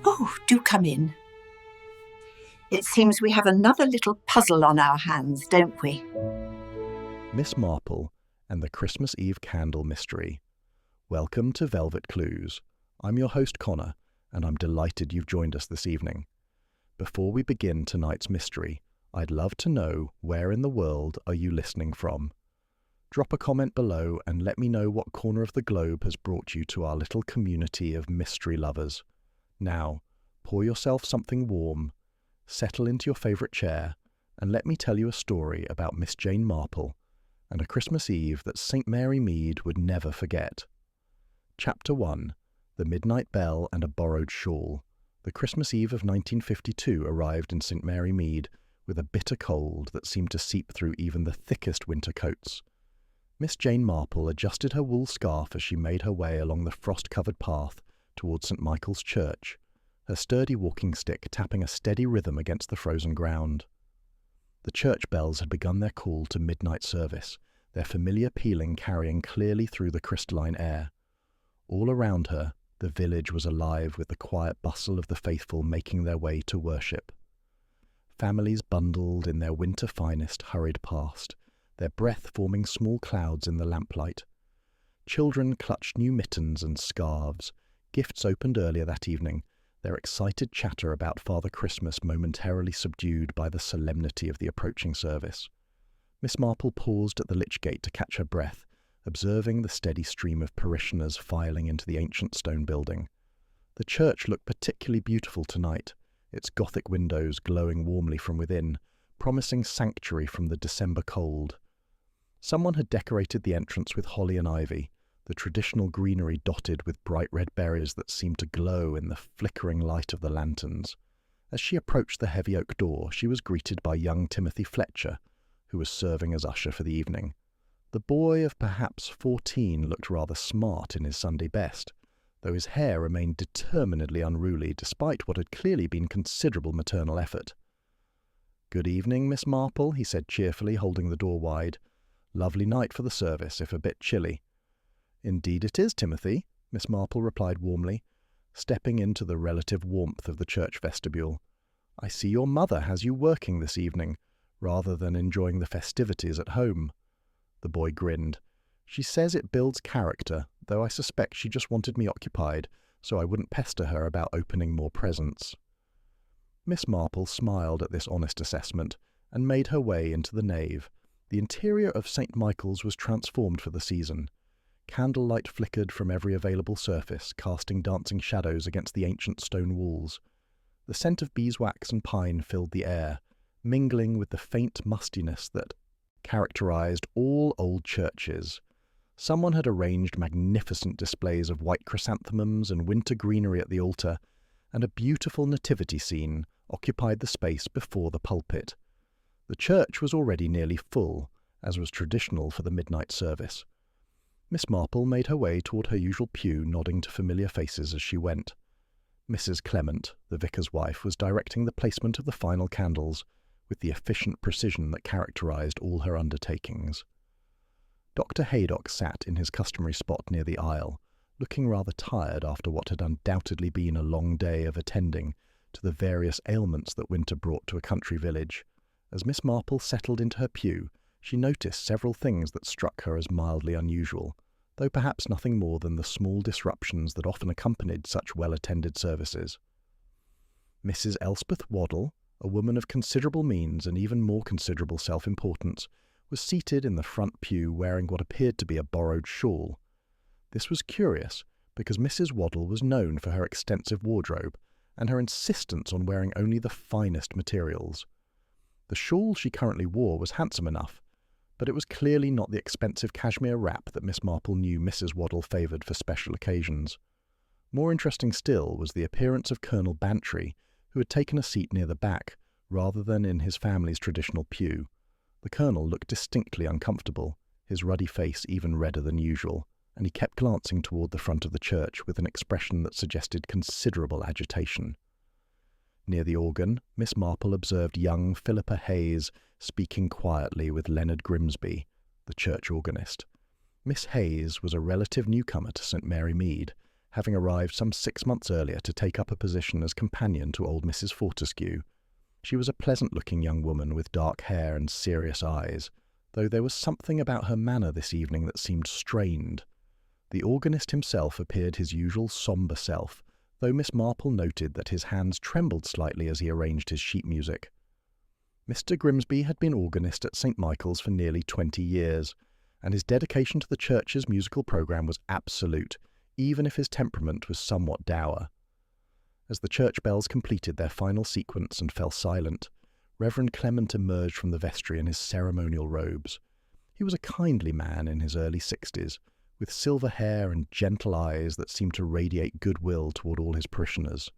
Oh, do come in. It seems we have another little puzzle on our hands, don't we? Miss Marple and the Christmas Eve Candle Mystery. Welcome to Velvet Clues. I'm your host Connor, and I'm delighted you've joined us this evening. Before we begin tonight's mystery, I'd love to know where in the world are you listening from? Drop a comment below and let me know what corner of the globe has brought you to our little community of mystery lovers. Now, pour yourself something warm, settle into your favourite chair, and let me tell you a story about Miss Jane Marple and a Christmas Eve that St. Mary Mead would never forget. Chapter 1. The Midnight Bell and a Borrowed Shawl. The Christmas Eve of 1952 arrived in St. Mary Mead with a bitter cold that seemed to seep through even the thickest winter coats. Miss Jane Marple adjusted her wool scarf as she made her way along the frost-covered path towards St. Michael's Church, her sturdy walking stick tapping a steady rhythm against the frozen ground. The church bells had begun their call to midnight service, their familiar pealing carrying clearly through the crystalline air. All around her, the village was alive with the quiet bustle of the faithful making their way to worship. Families bundled in their winter finest hurried past, their breath forming small clouds in the lamplight. Children clutched new mittens and scarves, gifts opened earlier that evening, their excited chatter about Father Christmas momentarily subdued by the solemnity of the approaching service. Miss Marple paused at the lich gate to catch her breath, observing the steady stream of parishioners filing into the ancient stone building. The church looked particularly beautiful tonight, its Gothic windows glowing warmly from within, promising sanctuary from the December cold. Someone had decorated the entrance with holly and ivy, the traditional greenery dotted with bright red berries that seemed to glow in the flickering light of the lanterns. As she approached the heavy oak door, she was greeted by young Timothy Fletcher, who was serving as usher for the evening. The boy of perhaps 14 looked rather smart in his Sunday best, though his hair remained determinedly unruly despite what had clearly been considerable maternal effort. "Good evening, Miss Marple," he said cheerfully, holding the door wide. "Lovely night for the service, if a bit chilly." "Indeed it is, Timothy," Miss Marple replied warmly, stepping into the relative warmth of the church vestibule. "I see your mother has you working this evening, rather than enjoying the festivities at home." The boy grinned. "She says it builds character, though I suspect she just wanted me occupied, so I wouldn't pester her about opening more presents." Miss Marple smiled at this honest assessment and made her way into the nave. The interior of St. Michael's was transformed for the season. Candlelight flickered from every available surface, casting dancing shadows against the ancient stone walls. The scent of beeswax and pine filled the air, mingling with the faint mustiness that characterized all old churches. Someone had arranged magnificent displays of white chrysanthemums and winter greenery at the altar, and a beautiful nativity scene occupied the space before the pulpit. The church was already nearly full, as was traditional for the midnight service. Miss Marple made her way toward her usual pew, nodding to familiar faces as she went. Mrs. Clement, the vicar's wife, was directing the placement of the final candles, with the efficient precision that characterized all her undertakings. Dr. Haydock sat in his customary spot near the aisle, looking rather tired after what had undoubtedly been a long day of attending to the various ailments that winter brought to a country village. As Miss Marple settled into her pew, she noticed several things that struck her as mildly unusual, though perhaps nothing more than the small disruptions that often accompanied such well-attended services. Mrs. Elspeth Waddle, a woman of considerable means and even more considerable self-importance, was seated in the front pew wearing what appeared to be a borrowed shawl. This was curious, because Mrs. Waddle was known for her extensive wardrobe and her insistence on wearing only the finest materials. The shawl she currently wore was handsome enough, but it was clearly not the expensive cashmere wrap that Miss Marple knew Mrs. Waddle favoured for special occasions. More interesting still was the appearance of Colonel Bantry, who had taken a seat near the back, rather than in his family's traditional pew. The Colonel looked distinctly uncomfortable, his ruddy face even redder than usual, and he kept glancing toward the front of the church with an expression that suggested considerable agitation. Near the organ, Miss Marple observed young Philippa Hayes speaking quietly with Leonard Grimsby, the church organist. Miss Hayes was a relative newcomer to St. Mary Mead, having arrived some 6 months earlier to take up a position as companion to old Mrs. Fortescue. She was a pleasant-looking young woman with dark hair and serious eyes, though there was something about her manner this evening that seemed strained. The organist himself appeared his usual sombre self, though Miss Marple noted that his hands trembled slightly as he arranged his sheet music. Mr. Grimsby had been organist at St. Michael's for nearly 20 years, and his dedication to the church's musical programme was absolute, even if his temperament was somewhat dour. As the church bells completed their final sequence and fell silent, Reverend Clement emerged from the vestry in his ceremonial robes. He was a kindly man in his early 60s, with silver hair and gentle eyes that seemed to radiate goodwill toward all his parishioners.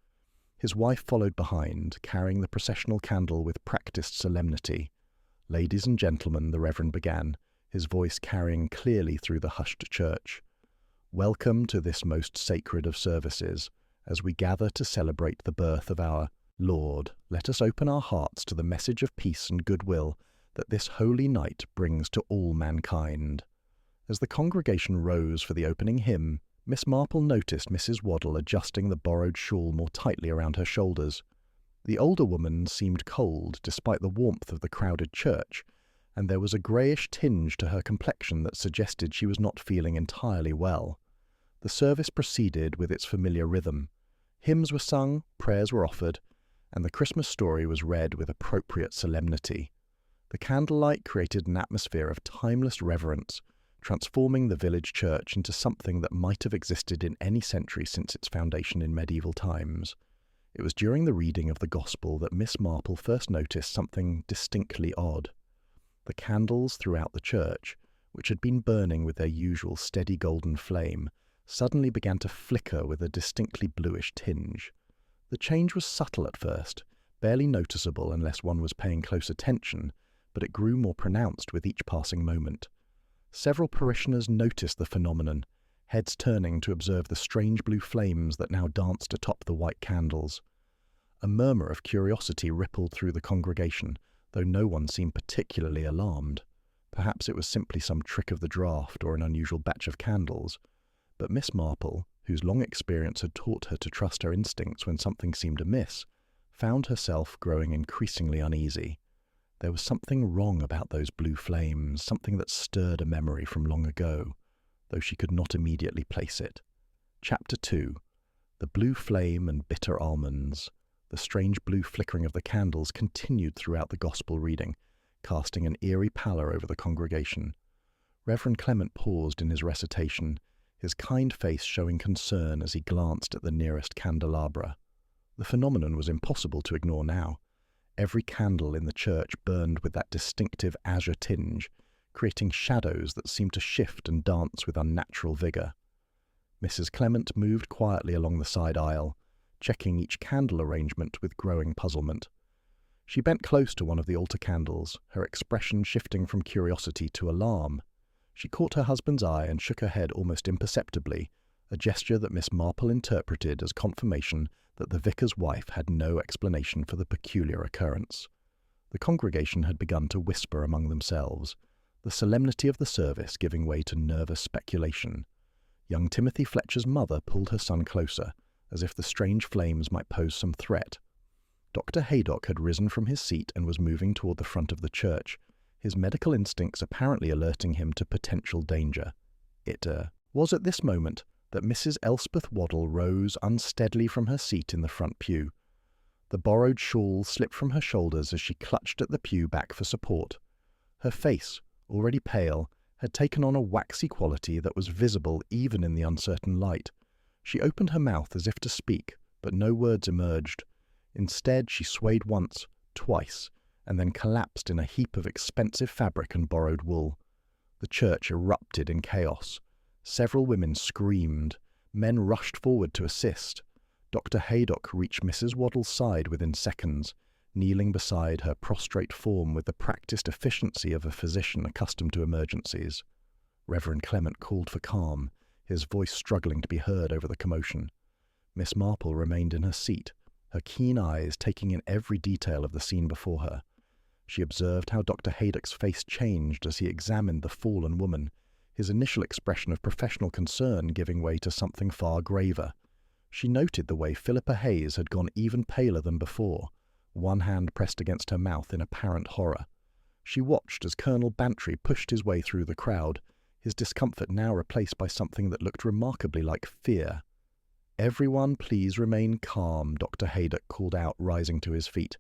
His wife followed behind, carrying the processional candle with practised solemnity. "Ladies and gentlemen," the Reverend began, his voice carrying clearly through the hushed church. "Welcome to this most sacred of services. As we gather to celebrate the birth of our Lord, let us open our hearts to the message of peace and goodwill that this holy night brings to all mankind." As the congregation rose for the opening hymn, Miss Marple noticed Mrs. Waddle adjusting the borrowed shawl more tightly around her shoulders. The older woman seemed cold despite the warmth of the crowded church, and there was a greyish tinge to her complexion that suggested she was not feeling entirely well. The service proceeded with its familiar rhythm. Hymns were sung, prayers were offered, and the Christmas story was read with appropriate solemnity. The candlelight created an atmosphere of timeless reverence, transforming the village church into something that might have existed in any century since its foundation in medieval times. It was during the reading of the Gospel that Miss Marple first noticed something distinctly odd. The candles throughout the church, which had been burning with their usual steady golden flame, suddenly began to flicker with a distinctly bluish tinge. The change was subtle at first, barely noticeable unless one was paying close attention, but it grew more pronounced with each passing moment. Several parishioners noticed the phenomenon, heads turning to observe the strange blue flames that now danced atop the white candles. A murmur of curiosity rippled through the congregation, though no one seemed particularly alarmed. Perhaps it was simply some trick of the draught or an unusual batch of candles. But Miss Marple, whose long experience had taught her to trust her instincts when something seemed amiss, found herself growing increasingly uneasy. There was something wrong about those blue flames, something that stirred a memory from long ago, though she could not immediately place it. Chapter 2. The blue flame and bitter almonds. The strange blue flickering of the candles continued throughout the gospel reading, casting an eerie pallor over the congregation. Reverend Clement paused in his recitation, his kind face showing concern as he glanced at the nearest candelabra. The phenomenon was impossible to ignore now. Every candle in the church burned with that distinctive azure tinge, creating shadows that seemed to shift and dance with unnatural vigour. Mrs. Clement moved quietly along the side aisle, checking each candle arrangement with growing puzzlement. She bent close to one of the altar candles, her expression shifting from curiosity to alarm. She caught her husband's eye and shook her head almost imperceptibly, a gesture that Miss Marple interpreted as confirmation that the vicar's wife had no explanation for the peculiar occurrence. The congregation had begun to whisper among themselves, the solemnity of the service giving way to nervous speculation. Young Timothy Fletcher's mother pulled her son closer, as if the strange flames might pose some threat. Dr. Haydock had risen from his seat and was moving toward the front of the church, his medical instincts apparently alerting him to potential danger. It was at this moment that Mrs. Elspeth Waddle rose unsteadily from her seat in the front pew. The borrowed shawl slipped from her shoulders as she clutched at the pew back for support. Her face, already pale, had taken on a waxy quality that was visible even in the uncertain light. She opened her mouth as if to speak, but no words emerged. Instead, she swayed once, twice, and then collapsed in a heap of expensive fabric and borrowed wool. The church erupted in chaos. Several women screamed. Men rushed forward to assist. Dr. Haydock reached Mrs. Waddle's side within seconds, kneeling beside her prostrate form with the practised efficiency of a physician accustomed to emergencies. Reverend Clement called for calm, his voice struggling to be heard over the commotion. Miss Marple remained in her seat, her keen eyes taking in every detail of the scene before her. She observed how Dr. Haydock's face changed as he examined the fallen woman, his initial expression of professional concern giving way to something far graver. She noted the way Philippa Hayes had gone even paler than before, one hand pressed against her mouth in apparent horror. She watched as Colonel Bantry pushed his way through the crowd, his discomfort now replaced by something that looked remarkably like fear. "Everyone please remain calm," Dr. Haydock called out, rising to his feet.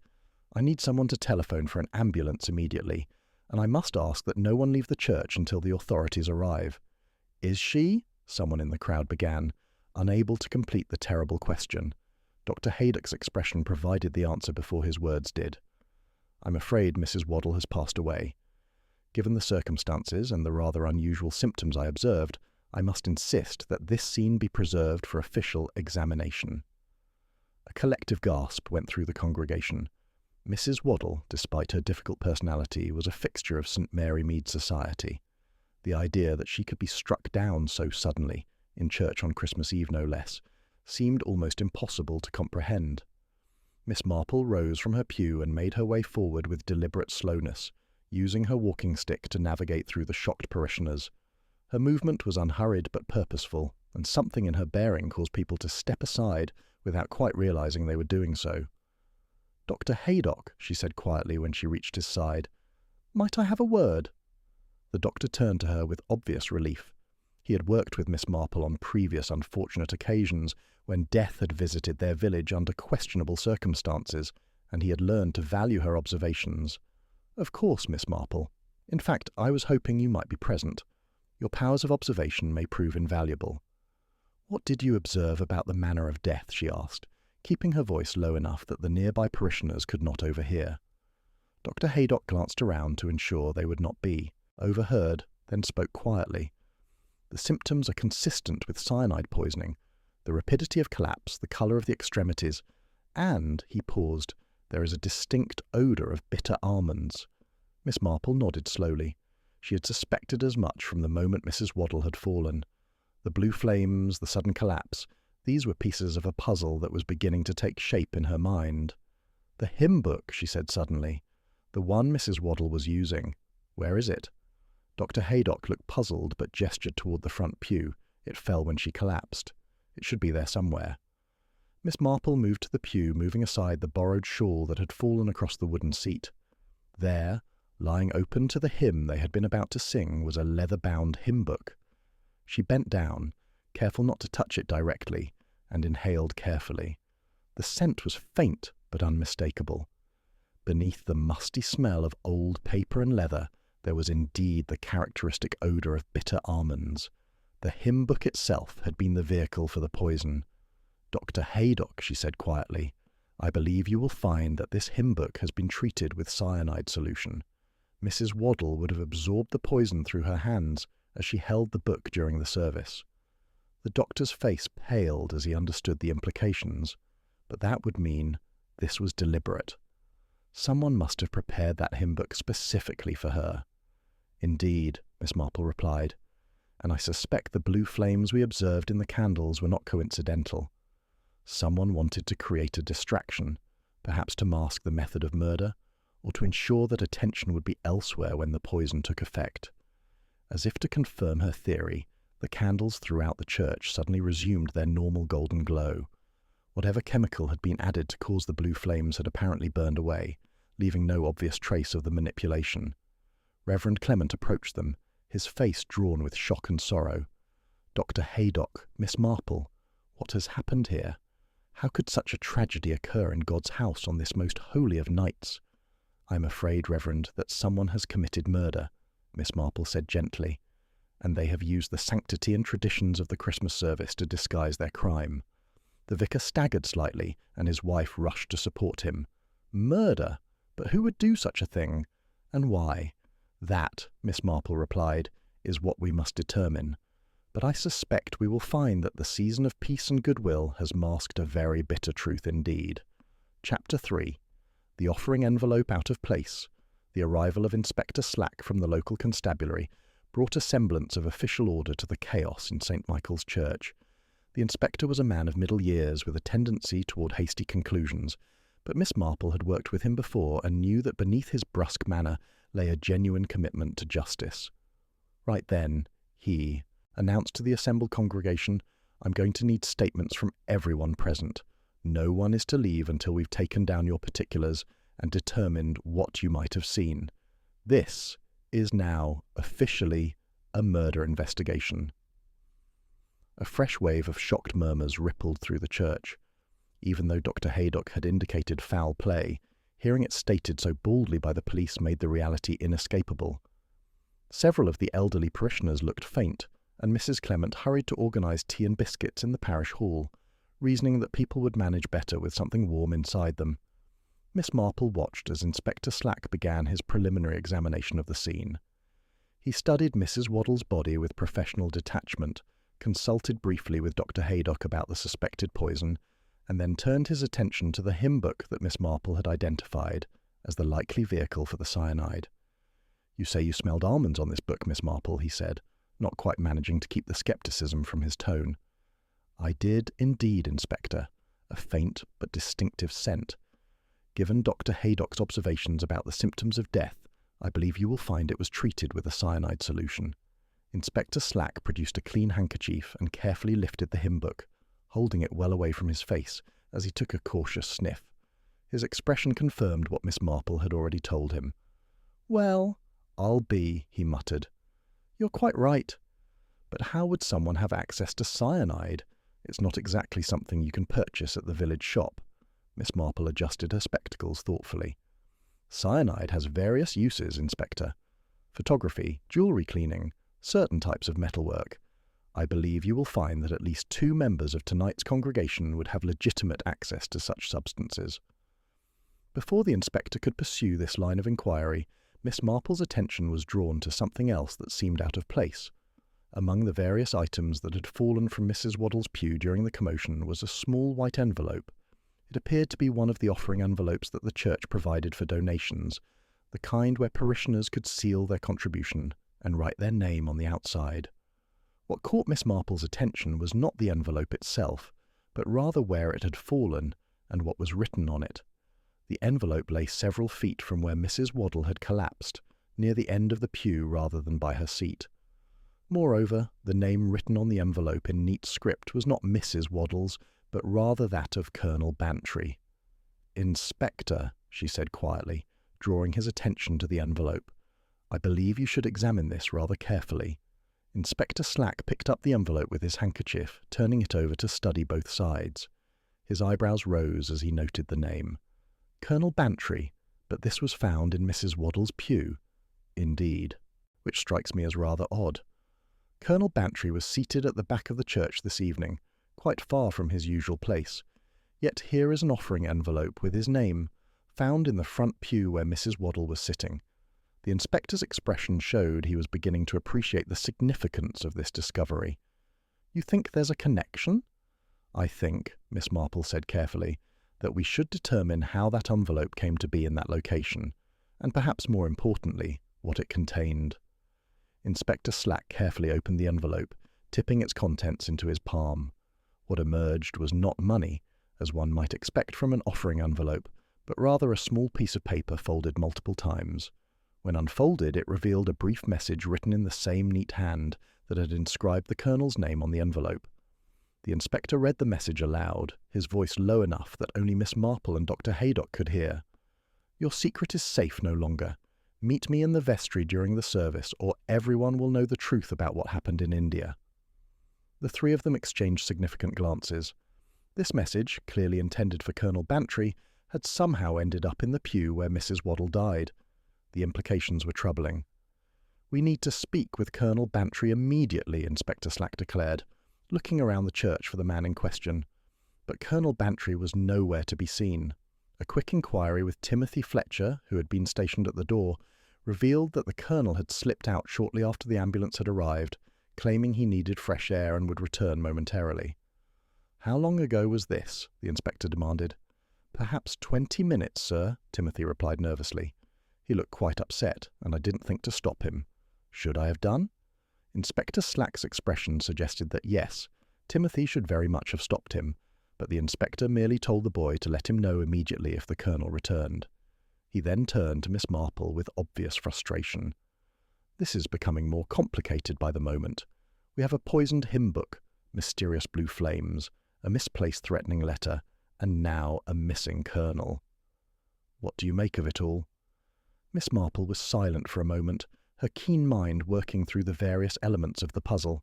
"I need someone to telephone for an ambulance immediately, and I must ask that no one leave the church until the authorities arrive." "Is she?" someone in the crowd began, unable to complete the terrible question. Dr. Haydock's expression provided the answer before his words did. "I'm afraid Mrs. Waddle has passed away. Given the circumstances and the rather unusual symptoms I observed, I must insist that this scene be preserved for official examination." A collective gasp went through the congregation. Mrs. Waddle, despite her difficult personality, was a fixture of St. Mary Mead society. The idea that she could be struck down so suddenly, in church on Christmas Eve no less, seemed almost impossible to comprehend. Miss Marple rose from her pew and made her way forward with deliberate slowness, using her walking stick to navigate through the shocked parishioners. Her movement was unhurried but purposeful, and something in her bearing caused people to step aside without quite realizing they were doing so. "Dr. Haydock," she said quietly when she reached his side, "might I have a word?" The doctor turned to her with obvious relief. He had worked with Miss Marple on previous unfortunate occasions when death had visited their village under questionable circumstances, and he had learned to value her observations. "Of course, Miss Marple. In fact, I was hoping you might be present. Your powers of observation may prove invaluable." "What did you observe about the manner of death?" she asked, keeping her voice low enough that the nearby parishioners could not overhear. Dr. Haydock glanced around to ensure they would not be overheard, then spoke quietly. "The symptoms are consistent with cyanide poisoning. The rapidity of collapse, the colour of the extremities, and," he paused, "there is a distinct odour of bitter almonds." Miss Marple nodded slowly. She had suspected as much from the moment Mrs. Waddle had fallen. The blue flames, the sudden collapse, these were pieces of a puzzle that was beginning to take shape in her mind. "The hymn book," she said suddenly. "The one Mrs. Waddle was using. Where is it?" Dr. Haydock looked puzzled but gestured toward the front pew. It fell when she collapsed. It should be there somewhere. Miss Marple moved to the pew, moving aside the borrowed shawl that had fallen across the wooden seat. There, lying open to the hymn they had been about to sing, was a leather-bound hymn book. She bent down, careful not to touch it directly, and inhaled carefully. The scent was faint but unmistakable. Beneath the musty smell of old paper and leather, there was indeed the characteristic odour of bitter almonds. The hymn book itself had been the vehicle for the poison. "Dr. Haydock," she said quietly, "I believe you will find that this hymn book has been treated with cyanide solution. Mrs. Waddle would have absorbed the poison through her hands as she held the book during the service." The doctor's face paled as he understood the implications, but that would mean this was deliberate. Someone must have prepared that hymn book specifically for her. "Indeed," Miss Marple replied, "and I suspect the blue flames we observed in the candles were not coincidental. Someone wanted to create a distraction, perhaps to mask the method of murder, or to ensure that attention would be elsewhere when the poison took effect." As if to confirm her theory, the candles throughout the church suddenly resumed their normal golden glow. Whatever chemical had been added to cause the blue flames had apparently burned away, leaving no obvious trace of the manipulation. Reverend Clement approached them, his face drawn with shock and sorrow. "Dr. Haydock, Miss Marple, what has happened here? How could such a tragedy occur in God's house on this most holy of nights?" "I am afraid, Reverend, that someone has committed murder," Miss Marple said gently, "and they have used the sanctity and traditions of the Christmas service to disguise their crime." The vicar staggered slightly, and his wife rushed to support him. "Murder? But who would do such a thing? And why?" "That," Miss Marple replied, "is what we must determine. But I suspect we will find that the season of peace and goodwill has masked a very bitter truth indeed." Chapter 3. The offering envelope out of place. The arrival of Inspector Slack from the local constabulary brought a semblance of official order to the chaos in St. Michael's Church. The inspector was a man of middle years with a tendency toward hasty conclusions, but Miss Marple had worked with him before and knew that beneath his brusque manner lay a genuine commitment to justice. Right then, he announced to the assembled congregation, "I'm going to need statements from everyone present. No one is to leave until we've taken down your particulars and determined what you might have seen. This is now officially a murder investigation." A fresh wave of shocked murmurs rippled through the church. Even though Dr. Haydock had indicated foul play, hearing it stated so baldly by the police made the reality inescapable. Several of the elderly parishioners looked faint, and Mrs. Clement hurried to organise tea and biscuits in the parish hall, reasoning that people would manage better with something warm inside them. Miss Marple watched as Inspector Slack began his preliminary examination of the scene. He studied Mrs. Waddle's body with professional detachment, consulted briefly with Dr. Haydock about the suspected poison, and then turned his attention to the hymnbook that Miss Marple had identified as the likely vehicle for the cyanide. "You say you smelled almonds on this book, Miss Marple," he said, not quite managing to keep the scepticism from his tone. "I did indeed, Inspector, a faint but distinctive scent. Given Dr. Haydock's observations about the symptoms of death, I believe you will find it was treated with a cyanide solution." Inspector Slack produced a clean handkerchief and carefully lifted the hymnbook, holding it well away from his face as he took a cautious sniff. His expression confirmed what Miss Marple had already told him. "Well, I'll be," he muttered. "You're quite right. But how would someone have access to cyanide? It's not exactly something you can purchase at the village shop." Miss Marple adjusted her spectacles thoughtfully. "Cyanide has various uses, Inspector. Photography, jewellery cleaning, certain types of metalwork. I believe you will find that at least 2 members of tonight's congregation would have legitimate access to such substances." Before the inspector could pursue this line of inquiry, Miss Marple's attention was drawn to something else that seemed out of place. Among the various items that had fallen from Mrs. Waddle's pew during the commotion was a small white envelope. It appeared to be one of the offering envelopes that the church provided for donations, the kind where parishioners could seal their contribution and write their name on the outside. What caught Miss Marple's attention was not the envelope itself, but rather where it had fallen and what was written on it. The envelope lay several feet from where Mrs. Waddle had collapsed, near the end of the pew rather than by her seat. Moreover, the name written on the envelope in neat script was not Mrs. Waddle's, but rather that of Colonel Bantry. "Inspector," she said quietly, drawing his attention to the envelope, "I believe you should examine this rather carefully." Inspector Slack picked up the envelope with his handkerchief, turning it over to study both sides. His eyebrows rose as he noted the name. Colonel Bantry, but this was found in Mrs. Waddle's pew. Indeed, which strikes me as rather odd. Colonel Bantry was seated at the back of the church this evening, quite far from his usual place. Yet here is an offering envelope with his name, found in the front pew where Mrs. Waddle was sitting. The inspector's expression showed he was beginning to appreciate the significance of this discovery. "You think there's a connection?" "I think," Miss Marple said carefully, "that we should determine how that envelope came to be in that location, and perhaps more importantly, what it contained." Inspector Slack carefully opened the envelope, tipping its contents into his palm. What emerged was not money, as one might expect from an offering envelope, but rather a small piece of paper folded multiple times. When unfolded, it revealed a brief message written in the same neat hand that had inscribed the colonel's name on the envelope. The inspector read the message aloud, his voice low enough that only Miss Marple and Dr. Haydock could hear. "Your secret is safe no longer. Meet me in the vestry during the service, or everyone will know the truth about what happened in India." The 3 of them exchanged significant glances. This message, clearly intended for Colonel Bantry, had somehow ended up in the pew where Mrs. Waddle died. The implications were troubling. "We need to speak with Colonel Bantry immediately," Inspector Slack declared, looking around the church for the man in question. But Colonel Bantry was nowhere to be seen. A quick inquiry with Timothy Fletcher, who had been stationed at the door, revealed that the colonel had slipped out shortly after the ambulance had arrived, claiming he needed fresh air and would return momentarily. "How long ago was this?" the inspector demanded. "Perhaps 20 minutes, sir," Timothy replied nervously. He looked quite upset, and I didn't think to stop him. Should I have done? Inspector Slack's expression suggested that yes, Timothy should very much have stopped him, but the inspector merely told the boy to let him know immediately if the colonel returned. He then turned to Miss Marple with obvious frustration. This is becoming more complicated by the moment. We have a poisoned hymnbook, mysterious blue flames, a misplaced threatening letter, and now a missing kernel. What do you make of it all? Miss Marple was silent for a moment, her keen mind working through the various elements of the puzzle.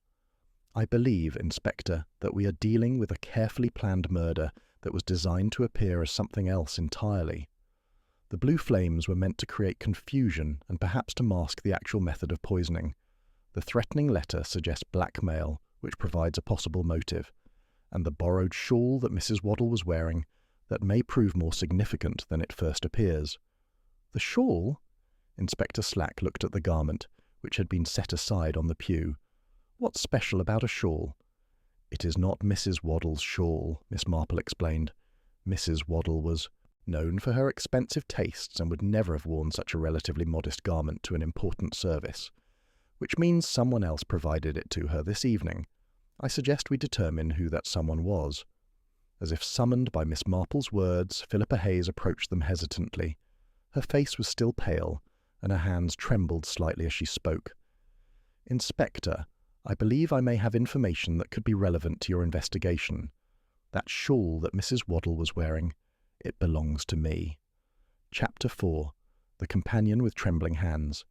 I believe, Inspector, that we are dealing with a carefully planned murder that was designed to appear as something else entirely. The blue flames were meant to create confusion and perhaps to mask the actual method of poisoning. The threatening letter suggests blackmail, which provides a possible motive, and the borrowed shawl that Mrs. Waddle was wearing that may prove more significant than it first appears. The shawl? Inspector Slack looked at the garment, which had been set aside on the pew. What's special about a shawl? It is not Mrs. Waddle's shawl, Miss Marple explained. Mrs. Waddle was known for her expensive tastes and would never have worn such a relatively modest garment to an important service, which means someone else provided it to her this evening. I suggest we determine who that someone was. As if summoned by Miss Marple's words, Philippa Hayes approached them hesitantly. Her face was still pale, and her hands trembled slightly as she spoke. Inspector, I believe I may have information that could be relevant to your investigation. That shawl that Mrs. Waddle was wearing, it belongs to me. Chapter 4. The Companion with Trembling Hands.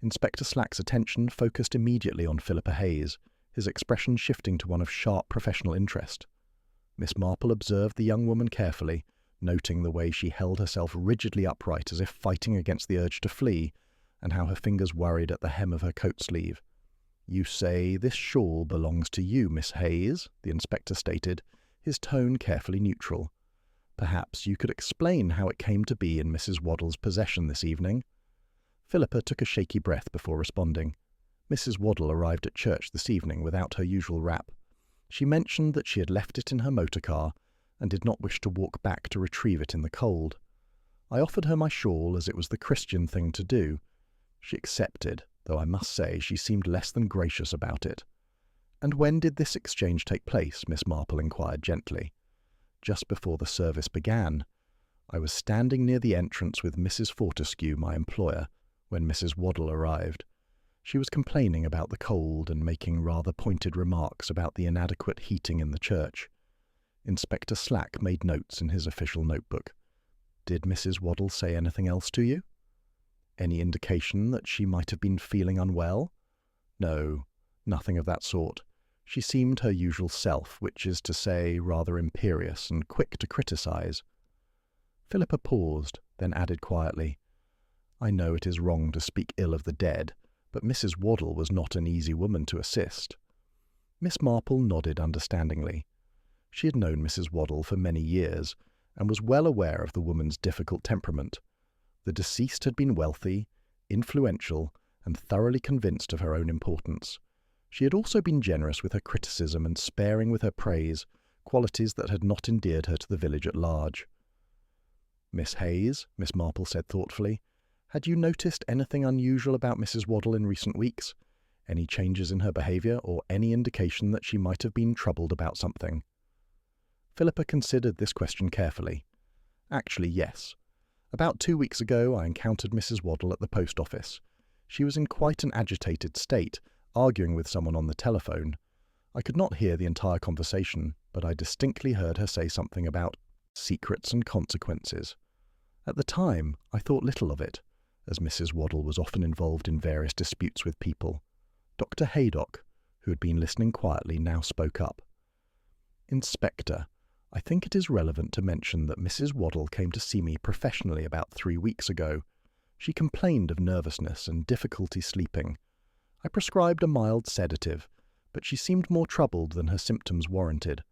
Inspector Slack's attention focused immediately on Philippa Hayes, his expression shifting to one of sharp professional interest. Miss Marple observed the young woman carefully, noting the way she held herself rigidly upright as if fighting against the urge to flee, and how her fingers worried at the hem of her coat sleeve. "You say this shawl belongs to you, Miss Hayes," the inspector stated, his tone carefully neutral. "Perhaps you could explain how it came to be in Mrs. Waddle's possession this evening?" Philippa took a shaky breath before responding. Mrs. Waddle arrived at church this evening without her usual wrap. She mentioned that she had left it in her motor car and did not wish to walk back to retrieve it in the cold. I offered her my shawl as it was the Christian thing to do. She accepted, though I must say she seemed less than gracious about it. "And when did this exchange take place?" Miss Marple inquired gently. "Just before the service began. I was standing near the entrance with Mrs. Fortescue, my employer, when Mrs. Waddle arrived. She was complaining about the cold and making rather pointed remarks about the inadequate heating in the church." Inspector Slack made notes in his official notebook. "Did Mrs. Waddle say anything else to you? Any indication that she might have been feeling unwell?" "No, nothing of that sort. She seemed her usual self, which is to say rather imperious and quick to criticize." Philippa paused, then added quietly, "I know it is wrong to speak ill of the dead, but Mrs. Waddle was not an easy woman to assist." Miss Marple nodded understandingly. She had known Mrs. Waddle for many years, and was well aware of the woman's difficult temperament. The deceased had been wealthy, influential, and thoroughly convinced of her own importance. She had also been generous with her criticism and sparing with her praise, qualities that had not endeared her to the village at large. "Miss Hayes," Miss Marple said thoughtfully, "had you noticed anything unusual about Mrs. Waddle in recent weeks? Any changes in her behaviour, or any indication that she might have been troubled about something?" Philippa considered this question carefully. "Actually, yes. About 2 weeks ago I encountered Mrs. Waddle at the post office. She was in quite an agitated state, arguing with someone on the telephone. I could not hear the entire conversation, but I distinctly heard her say something about secrets and consequences. At the time, I thought little of it, as Mrs. Waddle was often involved in various disputes with people. Dr. Haydock, who had been listening quietly, now spoke up. "Inspector, I think it is relevant to mention that Mrs. Waddle came to see me professionally about 3 weeks ago. She complained of nervousness and difficulty sleeping. I prescribed a mild sedative, but she seemed more troubled than her symptoms warranted.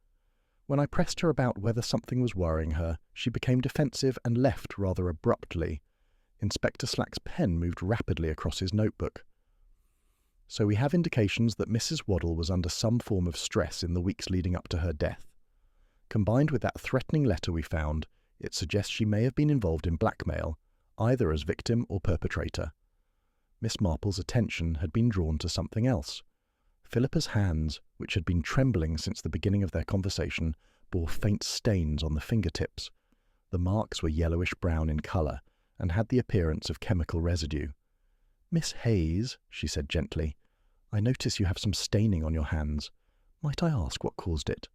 When I pressed her about whether something was worrying her, she became defensive and left rather abruptly." Inspector Slack's pen moved rapidly across his notebook. "So we have indications that Mrs. Waddle was under some form of stress in the weeks leading up to her death. Combined with that threatening letter we found, it suggests she may have been involved in blackmail, either as victim or perpetrator." Miss Marple's attention had been drawn to something else. Philippa's hands, which had been trembling since the beginning of their conversation, bore faint stains on the fingertips. The marks were yellowish-brown in colour and had the appearance of chemical residue. "Miss Hayes," she said gently, "I notice you have some staining on your hands. Might I ask what caused it?"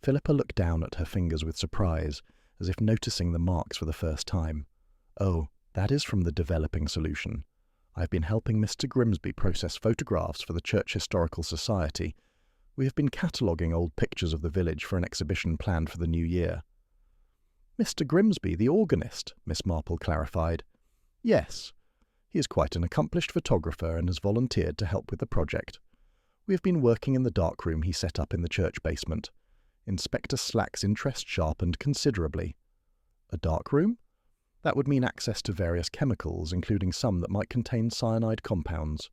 Philippa looked down at her fingers with surprise, as if noticing the marks for the first time. "Oh, that is from the developing solution. I've been helping Mr. Grimsby process photographs for the Church Historical Society. We have been cataloguing old pictures of the village for an exhibition planned for the new year." "Mr. Grimsby, the organist," Miss Marple clarified. "Yes. He is quite an accomplished photographer and has volunteered to help with the project. We have been working in the darkroom he set up in the church basement. Inspector Slack's interest sharpened considerably." "A darkroom? That would mean access to various chemicals, including some that might contain cyanide compounds."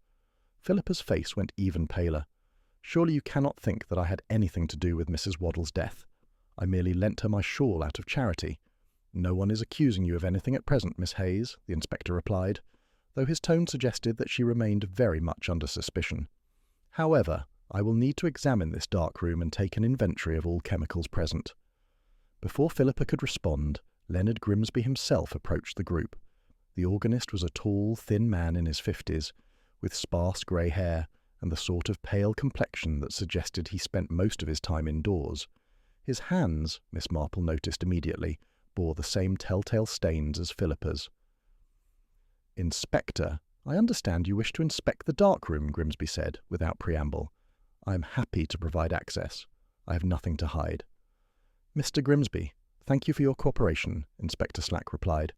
Philippa's face went even paler. "Surely you cannot think that I had anything to do with Mrs. Waddle's death. I merely lent her my shawl out of charity." "No one is accusing you of anything at present, Miss Hayes," the inspector replied, though his tone suggested that she remained very much under suspicion. "However, I will need to examine this darkroom and take an inventory of all chemicals present." Before Philippa could respond, Leonard Grimsby himself approached the group. The organist was a tall, thin man in his 50s, with sparse grey hair and the sort of pale complexion that suggested he spent most of his time indoors. His hands, Miss Marple noticed immediately, bore the same telltale stains as Philippa's. "Inspector, I understand you wish to inspect the darkroom," Grimsby said, without preamble. "I am happy to provide access. I have nothing to hide." "Mr. Grimsby, thank you for your cooperation," Inspector Slack replied.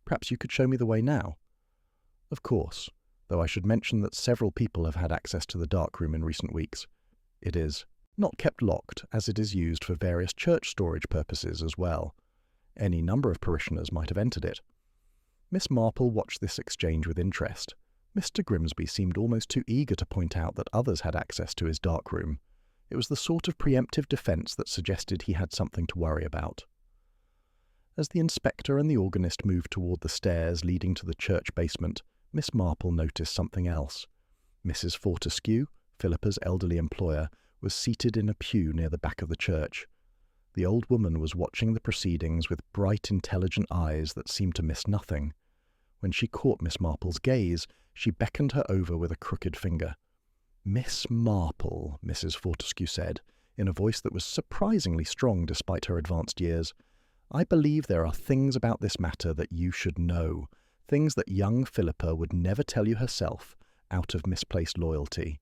"Perhaps you could show me the way now?" "Of course, though I should mention that several people have had access to the darkroom in recent weeks. It is not kept locked, as it is used for various church storage purposes as well. Any number of parishioners might have entered it." Miss Marple watched this exchange with interest. Mr. Grimsby seemed almost too eager to point out that others had access to his darkroom. It was the sort of preemptive defence that suggested he had something to worry about. As the inspector and the organist moved toward the stairs leading to the church basement, Miss Marple noticed something else. Mrs. Fortescue, Philippa's elderly employer, was seated in a pew near the back of the church. The old woman was watching the proceedings with bright, intelligent eyes that seemed to miss nothing. When she caught Miss Marple's gaze, she beckoned her over with a crooked finger. "Miss Marple," Mrs. Fortescue said, in a voice that was surprisingly strong despite her advanced years, "I believe there are things about this matter that you should know, things that young Philippa would never tell you herself, out of misplaced loyalty."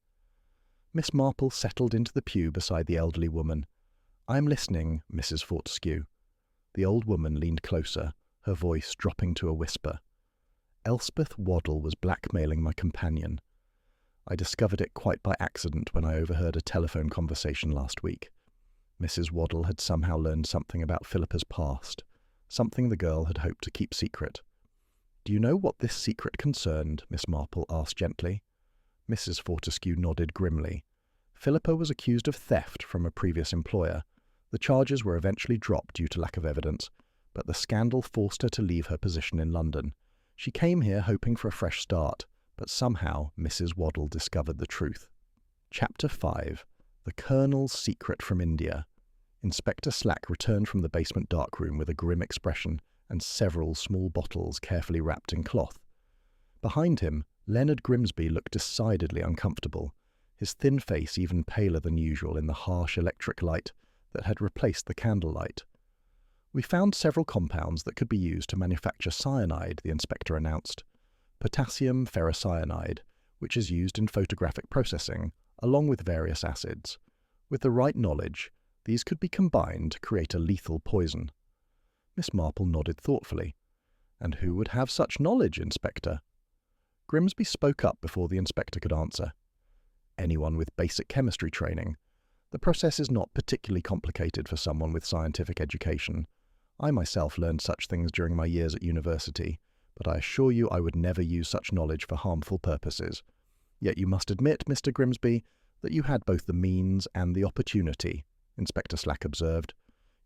Miss Marple settled into the pew beside the elderly woman. "I am listening, Mrs. Fortescue." The old woman leaned closer, her voice dropping to a whisper. "Elspeth Waddle was blackmailing my companion. I discovered it quite by accident when I overheard a telephone conversation last week. Mrs. Waddle had somehow learned something about Philippa's past, something the girl had hoped to keep secret. "Do you know what this secret concerned?" Miss Marple asked gently. Mrs. Fortescue nodded grimly. Philippa was accused of theft from a previous employer. The charges were eventually dropped due to lack of evidence, but the scandal forced her to leave her position in London. She came here hoping for a fresh start, but somehow Mrs. Waddle discovered the truth. Chapter 5. The Colonel's Secret from India. Inspector Slack returned from the basement darkroom with a grim expression and several small bottles carefully wrapped in cloth. Behind him, Leonard Grimsby looked decidedly uncomfortable, his thin face even paler than usual in the harsh electric light that had replaced the candlelight. "We found several compounds that could be used to manufacture cyanide," the inspector announced. "Potassium ferrocyanide, which is used in photographic processing, along with various acids. With the right knowledge, these could be combined to create a lethal poison." Miss Marple nodded thoughtfully. "And who would have such knowledge, Inspector?" Grimsby spoke up before the inspector could answer. "Anyone with basic chemistry training. The process is not particularly complicated for someone with scientific education. I myself learned such things during my years at university, but I assure you I would never use such knowledge for harmful purposes. Yet you must admit, Mr. Grimsby, that you had both the means and the opportunity," Inspector Slack observed.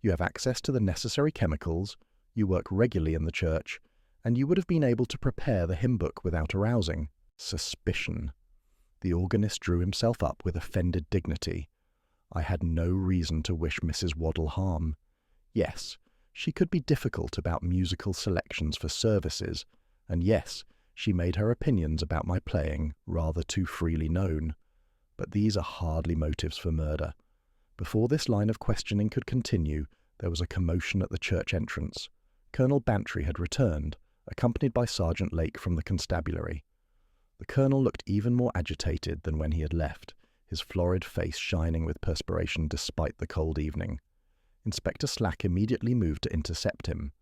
"You have access to the necessary chemicals, you work regularly in the church, and you would have been able to prepare the hymnbook without arousing suspicion." The organist drew himself up with offended dignity. "I had no reason to wish Mrs. Waddle harm. Yes, she could be difficult about musical selections for services, and yes, She made her opinions about my playing rather too freely known. But these are hardly motives for murder. Before this line of questioning could continue, there was a commotion at the church entrance. Colonel Bantry had returned, accompanied by Sergeant Lake from the constabulary. The colonel looked even more agitated than when he had left, his florid face shining with perspiration despite the cold evening. Inspector Slack immediately moved to intercept him.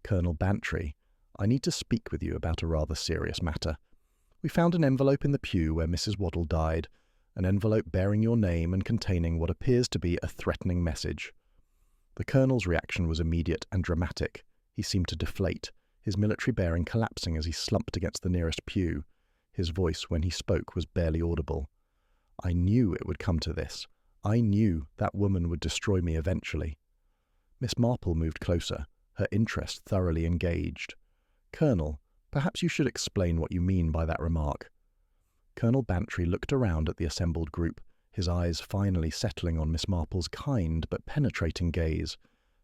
"Colonel Bantry, I need to speak with you about a rather serious matter. We found an envelope in the pew where Mrs. Waddle died, an envelope bearing your name and containing what appears to be a threatening message." The colonel's reaction was immediate and dramatic. He seemed to deflate, his military bearing collapsing as he slumped against the nearest pew. His voice, when he spoke, was barely audible. "I knew it would come to this. I knew that woman would destroy me eventually." Miss Marple moved closer, her interest thoroughly engaged. "Colonel, perhaps you should explain what you mean by that remark." Colonel Bantry looked around at the assembled group, his eyes finally settling on Miss Marple's kind but penetrating gaze.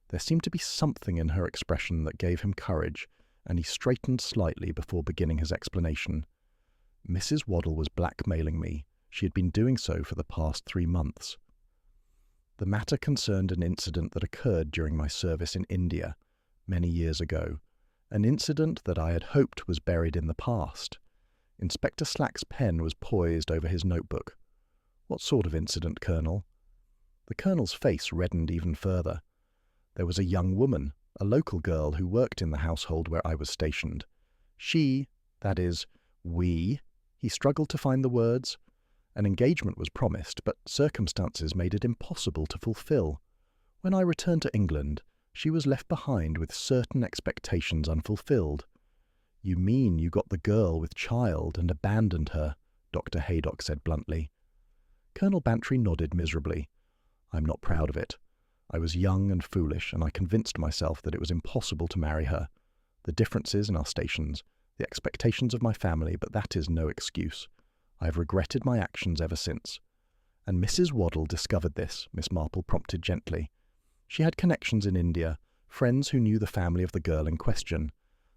There seemed to be something in her expression that gave him courage, and he straightened slightly before beginning his explanation. "Mrs. Waddle was blackmailing me. She had been doing so for the past 3 months. The matter concerned an incident that occurred during my service in India, many years ago, an incident that I had hoped was buried in the past." Inspector Slack's pen was poised over his notebook. "What sort of incident, Colonel?" The colonel's face reddened even further. "There was a young woman, a local girl who worked in the household where I was stationed. That is, we," he struggled to find the words. "An engagement was promised, but circumstances made it impossible to fulfill. When I returned to England, she was left behind with certain expectations unfulfilled." "You mean you got the girl with child and abandoned her?" Dr. Haydock said bluntly. Colonel Bantry nodded miserably. "I'm not proud of it. I was young and foolish, and I convinced myself that it was impossible to marry her. The differences in our stations, the expectations of my family, but that is no excuse. I have regretted my actions ever since." "And Mrs. Waddle discovered this," Miss Marple prompted gently. "She had connections in India, friends who knew the family of the girl in question.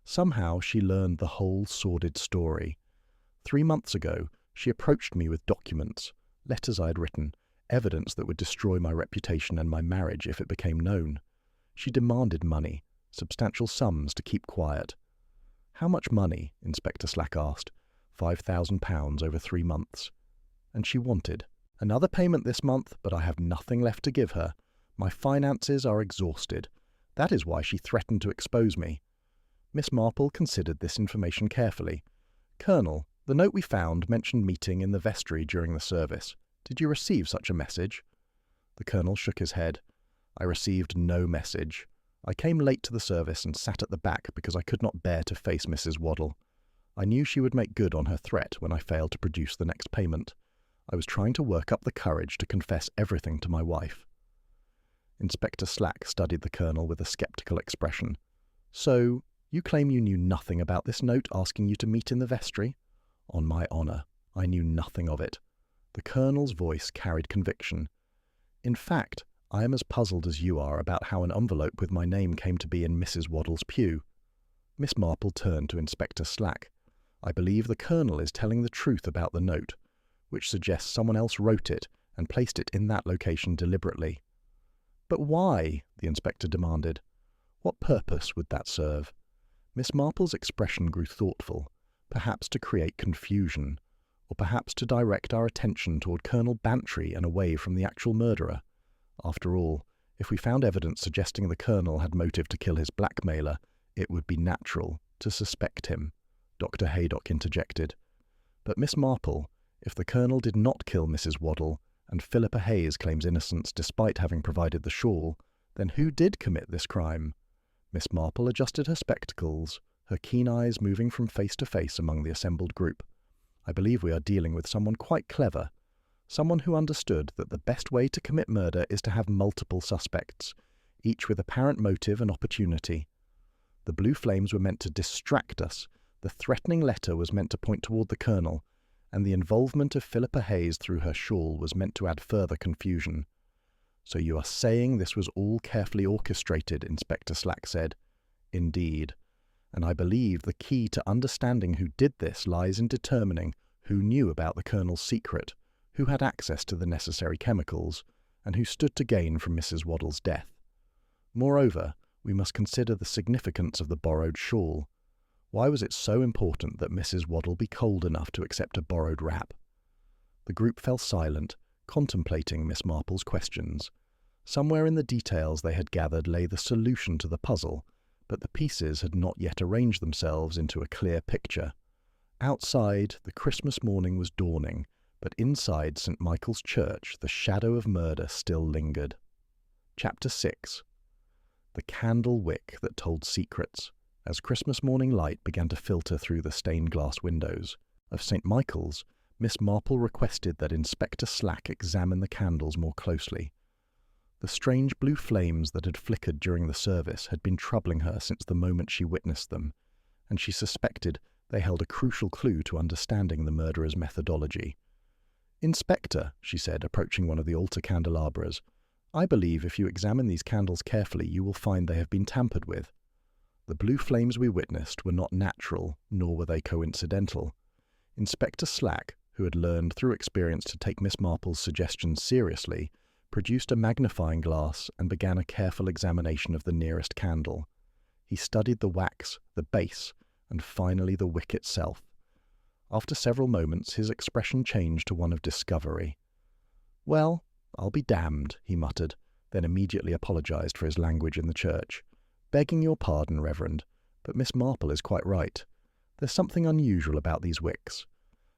Somehow she learned the whole sordid story. 3 months ago, she approached me with documents, letters I had written, evidence that would destroy my reputation and my marriage if it became known. She demanded money, substantial sums to keep quiet." "How much money?" Inspector Slack asked. £5,000 over 3 months. "And she wanted another payment this month, but I have nothing left to give her. My finances are exhausted. That is why she threatened to expose me." Miss Marple considered this information carefully. "Colonel, the note we found mentioned meeting in the vestry during the service. Did you receive such a message?" The colonel shook his head. "I received no message. I came late to the service and sat at the back because I could not bear to face Mrs. Waddle. I knew she would make good on her threat when I failed to produce the next payment. I was trying to work up the courage to confess everything to my wife." Inspector Slack studied the colonel with a sceptical expression. "So, you claim you knew nothing about this note asking you to meet in the vestry?" "On my honour, I knew nothing of it." The colonel's voice carried conviction. "In fact, I am as puzzled as you are about how an envelope with my name came to be in Mrs. Waddle's pew." Miss Marple turned to Inspector Slack. "I believe the colonel is telling the truth about the note, which suggests someone else wrote it and placed it in that location deliberately." "But why?" the inspector demanded. "What purpose would that serve?" Miss Marple's expression grew thoughtful, perhaps to create confusion, or perhaps to direct our attention toward Colonel Bantry and away from the actual murderer. After all, if we found evidence suggesting the colonel had motive to kill his blackmailer, it would be natural to suspect him, Dr. Haydock interjected. "But Miss Marple, if the colonel did not kill Mrs. Waddle, and Philippa Hayes claims innocence despite having provided the shawl, then who did commit this crime?" Miss Marple adjusted her spectacles, her keen eyes moving from face to face among the assembled group. "I believe we are dealing with someone quite clever, someone who understood that the best way to commit murder is to have multiple suspects, each with apparent motive and opportunity. The blue flames were meant to distract us, the threatening letter was meant to point toward the colonel, and the involvement of Philippa Hayes through her shawl was meant to add further confusion." "So you are saying this was all carefully orchestrated," Inspector Slack said. "Indeed. and I believe the key to understanding who did this lies in determining who knew about the Colonel's secret, who had access to the necessary chemicals, and who stood to gain from Mrs. Waddle's death. Moreover, we must consider the significance of the borrowed shawl. Why was it so important that Mrs. Waddle be cold enough to accept a borrowed wrap? The group fell silent, contemplating Miss Marple's questions. Somewhere in the details they had gathered lay the solution to the puzzle, but the pieces had not yet arranged themselves into a clear picture. Outside, the Christmas morning was dawning, but inside St. Michael's Church the shadow of murder still lingered. Chapter 6. The candle wick that told secrets. As Christmas morning light began to filter through the stained glass windows of St. Michael's, Miss Marple requested that Inspector Slack examine the candles more closely. The strange blue flames that had flickered during the service had been troubling her since the moment she witnessed them, and she suspected they held a crucial clue to understanding the murderer's methodology. "Inspector," she said, approaching one of the altar candelabras, "I believe if you examine these candles carefully you will find they have been tampered with. The blue flames we witnessed were not natural, nor were they coincidental." Inspector Slack, who had learned through experience to take Miss Marple's suggestions seriously, produced a magnifying glass and began a careful examination of the nearest candle. He studied the wax, the base, and finally the wick itself. After several moments, his expression changed to one of discovery. "Well, I'll be damned," he muttered, then immediately apologized for his language in the church. "Begging your pardon, Reverend, but Miss Marple is quite right. There's something unusual about these wicks."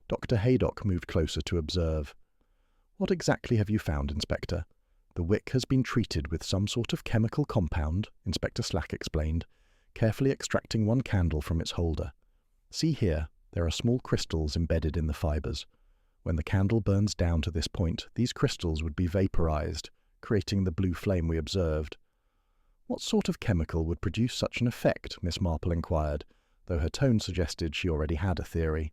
Dr. Haydock moved closer to observe. "What exactly have you found, Inspector?" "The wick has been treated with some sort of chemical compound," Inspector Slack explained, carefully extracting one candle from its holder. "See here, there are small crystals embedded in the fibers. When the candle burns down to this point, these crystals would be vaporized, creating the blue flame we observed." "What sort of chemical would produce such an effect?" Miss Marple inquired, though her tone suggested she already had a theory.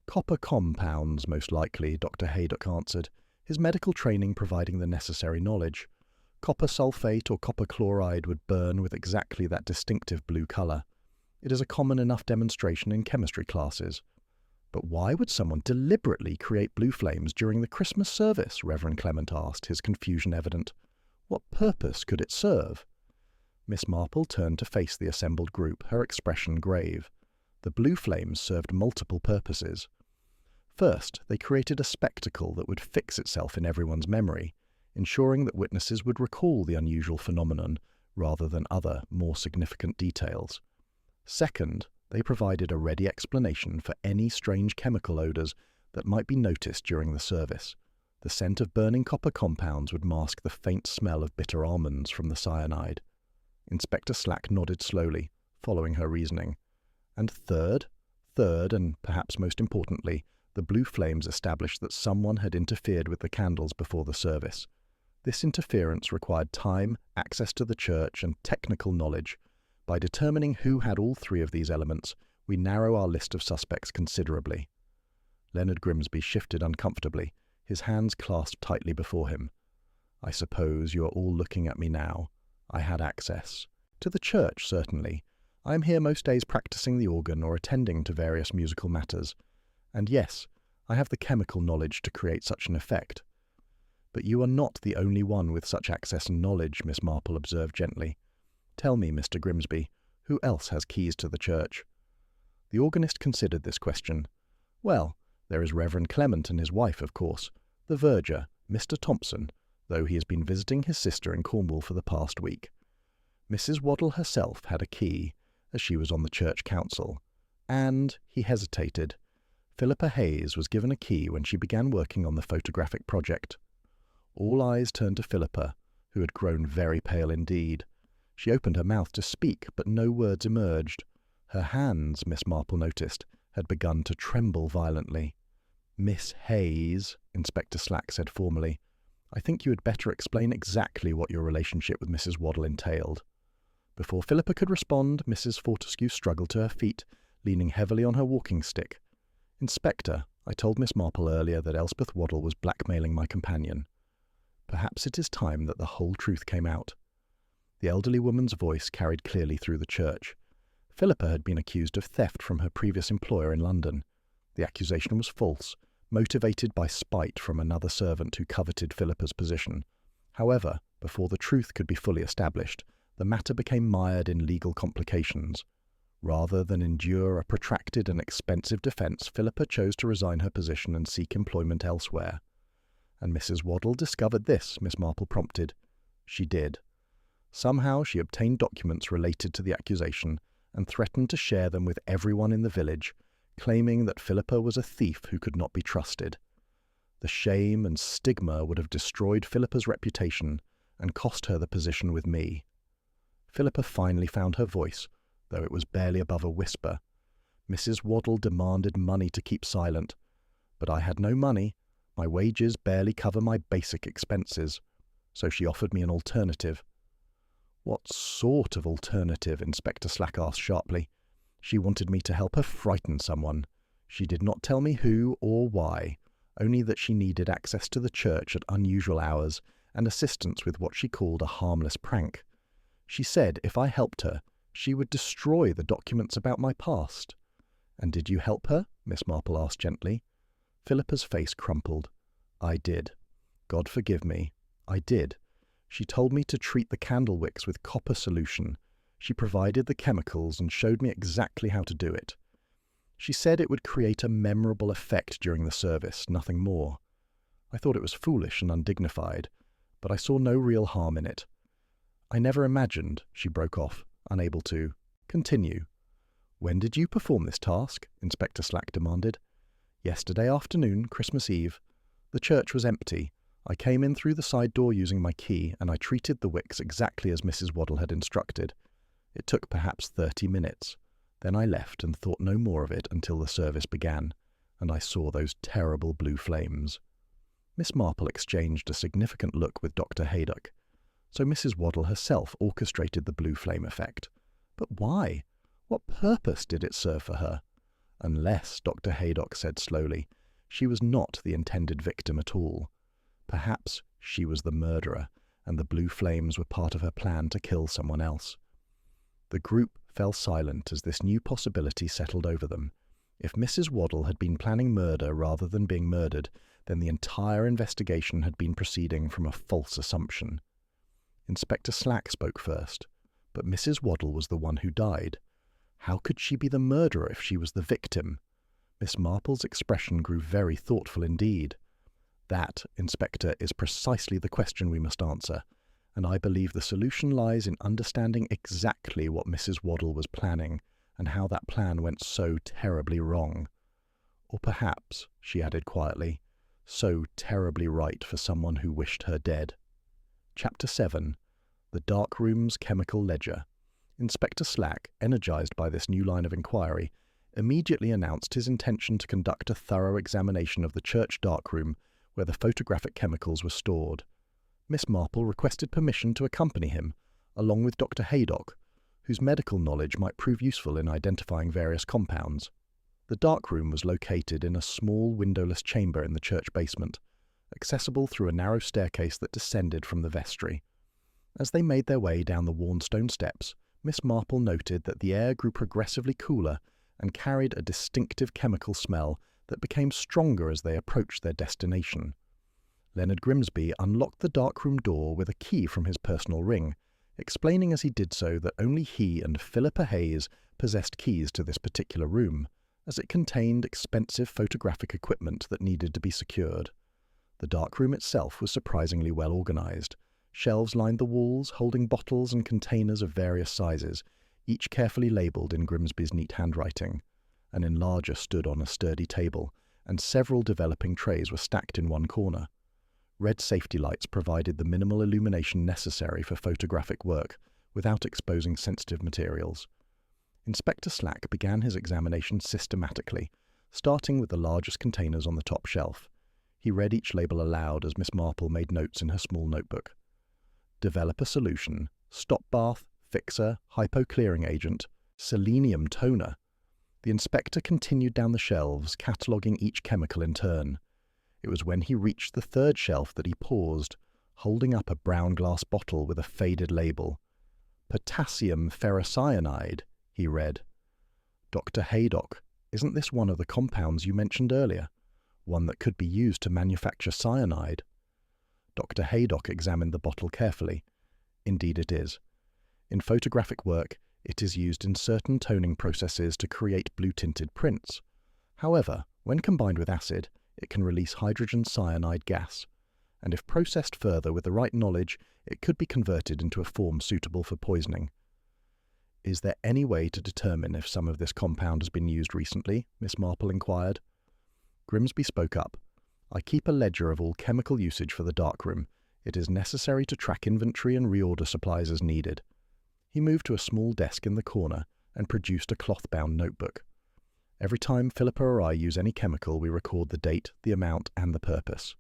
"Copper compounds, most likely," Dr. Haydock answered, his medical training providing the necessary knowledge. "Copper sulfate or copper chloride would burn with exactly that distinctive blue color. It is a common enough demonstration in chemistry classes." "But why would someone deliberately create blue flames during the Christmas service?" Reverend Clement asked, his confusion evident. "What purpose could it serve?" Miss Marple turned to face the assembled group, her expression grave. The blue flames served multiple purposes. First, they created a spectacle that would fix itself in everyone's memory, ensuring that witnesses would recall the unusual phenomenon rather than other, more significant details. Second, they provided a ready explanation for any strange chemical odors that might be noticed during the service. The scent of burning copper compounds would mask the faint smell of bitter almonds from the cyanide. Inspector Slack nodded slowly, following her reasoning. And third, and perhaps most importantly, the blue flames established that someone had interfered with the candles before the service. This interference required time, access to the church, and technical knowledge. By determining who had all three of these elements, we narrow our list of suspects considerably. Leonard Grimsby shifted uncomfortably, his hands clasped tightly before him. "I suppose you are all looking at me now. I had access. To the church, certainly. I am here most days practicing the organ or attending to various musical matters. And yes, I have the chemical knowledge to create such an effect." "But you are not the only one with such access and knowledge," Miss Marple observed gently. "Tell me, Mr. Grimsby, who else has keys to the church?" The organist considered this question. "Well, there is Reverend Clement and his wife, of course, the verger, Mr. Thompson, though he has been visiting his sister in Cornwall for the past week. Mrs. Waddle herself had a key, as she was on the church council. And," he hesitated, "Philippa Hayes was given a key when she began working on the photographic project." All eyes turned to Philippa, who had grown very pale indeed. She opened her mouth to speak, but no words emerged. Her hands, Miss Marple noticed, had begun to tremble violently. "Miss Hayes," Inspector Slack said formally, "I think you had better explain exactly what your relationship with Mrs. Waddle entailed." Before Philippa could respond, Mrs. Fortescue struggled to her feet, leaning heavily on her walking stick. "Inspector, I told Miss Marple earlier that Elspeth Waddle was blackmailing my companion. Perhaps it is time that the whole truth came out." The elderly woman's voice carried clearly through the church. Philippa had been accused of theft from her previous employer in London. The accusation was false, motivated by spite from another servant who coveted Philippa's position. However, before the truth could be fully established, the matter became mired in legal complications. Rather than endure a protracted and expensive defence, Philippa chose to resign her position and seek employment elsewhere. "And Mrs. Waddle discovered this," Miss Marple prompted. "She did. Somehow she obtained documents related to the accusation and threatened to share them with everyone in the village, claiming that Philippa was a thief who could not be trusted. The shame and stigma would have destroyed Philippa's reputation and cost her the position with me." Philippa finally found her voice, though it was barely above a whisper. "Mrs. Waddle demanded money to keep silent, but I had no money. My wages barely cover my basic expenses, so she offered me an alternative." "What sort of alternative?" Inspector Slack asked sharply. "She wanted me to help her frighten someone. She did not tell me who or why, only that she needed access to the church at unusual hours and assistance with what she called a harmless prank. She said if I helped her, she would destroy the documents about my past." "And did you help her?" Miss Marple asked gently. Philippa's face crumpled. "I did. God forgive me. I did. She told me to treat the candle wicks with copper solution. She provided the chemicals and showed me exactly how to do it. She said it would create a memorable effect during the service, nothing more. I thought it was foolish and undignified, but I saw no real harm in it. I never imagined," she broke off, unable to continue. "When did you perform this task?" Inspector Slack demanded. "Yesterday afternoon, Christmas Eve. The church was empty. I came in through the side door using my key, and I treated the wicks exactly as Mrs. Waddle had instructed. It took perhaps 30 minutes. Then I left and thought no more of it until the service began, and I saw those terrible blue flames." Miss Marple exchanged a significant look with Dr. Haydock. So Mrs. Waddle herself orchestrated the blue flame effect. But why? What purpose did it serve for her? Unless, Dr. Haydock said slowly, she was not the intended victim at all. Perhaps she was the murderer, and the blue flames were part of her plan to kill someone else. The group fell silent as this new possibility settled over them. If Mrs. Waddle had been planning murder rather than being murdered, then the entire investigation had been proceeding from a false assumption. Inspector Slack spoke first, but Mrs. Waddle was the one who died. How could she be the murderer if she was the victim? Miss Marple's expression grew very thoughtful indeed. "That, Inspector, is precisely the question we must answer, and I believe the solution lies in understanding exactly what Mrs. Waddle was planning and how that plan went so terribly wrong. Or perhaps," she added quietly, "so terribly right for someone who wished her dead." Chapter 7. The Dark Room's Chemical Ledger. Inspector Slack, energized by this new line of inquiry, immediately announced his intention to conduct a thorough examination of the church darkroom where the photographic chemicals were stored. Miss Marple requested permission to accompany him, along with Dr. Haydock, whose medical knowledge might prove useful in identifying various compounds. The darkroom was located in a small windowless chamber in the church basement, accessible through a narrow staircase that descended from the vestry. As they made their way down the worn stone steps, Miss Marple noted that the air grew progressively cooler and carried a distinctive chemical smell that became stronger as they approached their destination. Leonard Grimsby unlocked the darkroom door with a key from his personal ring, explaining as he did so that only he and Philippa Hayes possessed keys to this particular room, as it contained expensive photographic equipment that needed to be secured. The darkroom itself was surprisingly well organized. Shelves lined the walls, holding bottles and containers of various sizes, each carefully labelled in Grimsby's neat handwriting. An enlarger stood on a sturdy table, and several developing trays were stacked in one corner. Red safety lights provided the minimal illumination necessary for photographic work without exposing sensitive materials. Inspector Slack began his examination systematically, starting with the largest containers on the top shelf. He read each label aloud as Miss Marple made notes in her small notebook. Developer solution, stop bath, fixer, hypo-clearing agent, selenium toner. The inspector continued down the shelves, cataloguing each chemical in turn. It was when he reached the third shelf that he paused, holding up a brown glass bottle with a faded label. Potassium ferrocyanide, He read, "Dr. Haydock, isn't this one of the compounds you mentioned earlier? One that could be used to manufacture cyanide?" Dr. Haydock examined the bottle carefully. Indeed it is. In photographic work, it is used in certain toning processes to create blue-tinted prints. However, when combined with acid, it can release hydrogen cyanide gas, and if processed further with the right knowledge, it could be converted into a form suitable for poisoning. "Is there any way to determine if some of this compound has been used recently?" Miss Marple inquired. Grimsby spoke up. "I keep a ledger of all chemical usage for the darkroom. It is necessary to track inventory and reorder supplies as needed." He moved to a small desk in the corner and produced a cloth-bound notebook. "Every time Philippa or I use any chemical, we record the date, the amount, and the purpose."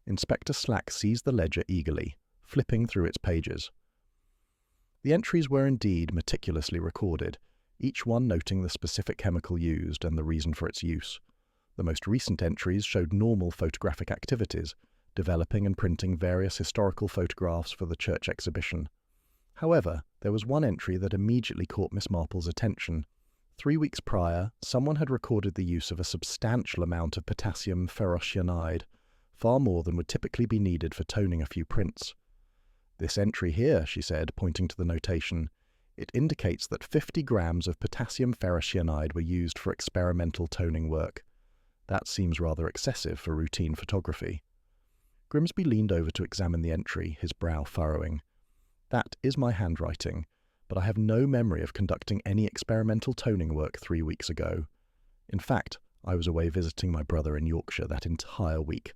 Inspector Slack seized the ledger eagerly, flipping through its pages. The entries were indeed meticulously recorded, each one noting the specific chemical used and the reason for its use. The most recent entries showed normal photographic activities, developing and printing various historical photographs for the church exhibition. However, there was one entry that immediately caught Miss Marple's attention. 3 weeks prior, someone had recorded the use of a substantial amount of potassium ferrocyanide, far more than would typically be needed for toning a few prints. "This entry here," she said, pointing to the notation, "it indicates that 50 grams of potassium ferrocyanide were used for experimental toning work. That seems rather excessive for routine photography." Grimsby leaned over to examine the entry, his brow furrowing. "That is my handwriting, but I have no memory of conducting any experimental toning work 3 weeks ago. In fact, I was away visiting my brother in Yorkshire that entire week.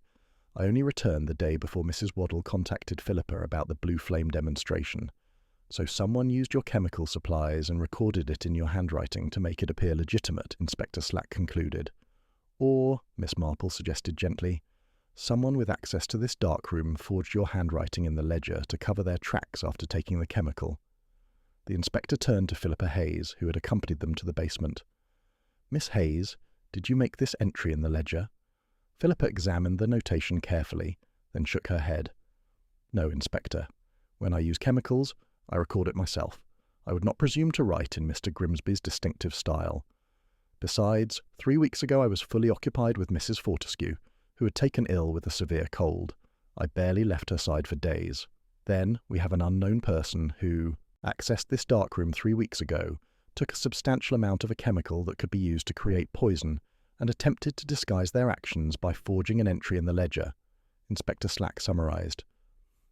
I only returned the day before Mrs. Waddle contacted Philippa about the blue flame demonstration. So someone used your chemical supplies and recorded it in your handwriting to make it appear legitimate," Inspector Slack concluded. "Or," Miss Marple suggested gently, "someone with access to this darkroom forged your handwriting in the ledger to cover their tracks after taking the chemical." The inspector turned to Philippa Hayes, who had accompanied them to the basement. "Miss Hayes, did you make this entry in the ledger?" Philippa examined the notation carefully, then shook her head. "No, Inspector. When I use chemicals, I record it myself. I would not presume to write in Mr. Grimsby's distinctive style. Besides, 3 weeks ago I was fully occupied with Mrs. Fortescue, who had taken ill with a severe cold. I barely left her side for days. Then we have an unknown person who accessed this darkroom 3 weeks ago, took a substantial amount of a chemical that could be used to create poison, and attempted to disguise their actions by forging an entry in the ledger," Inspector Slack summarized.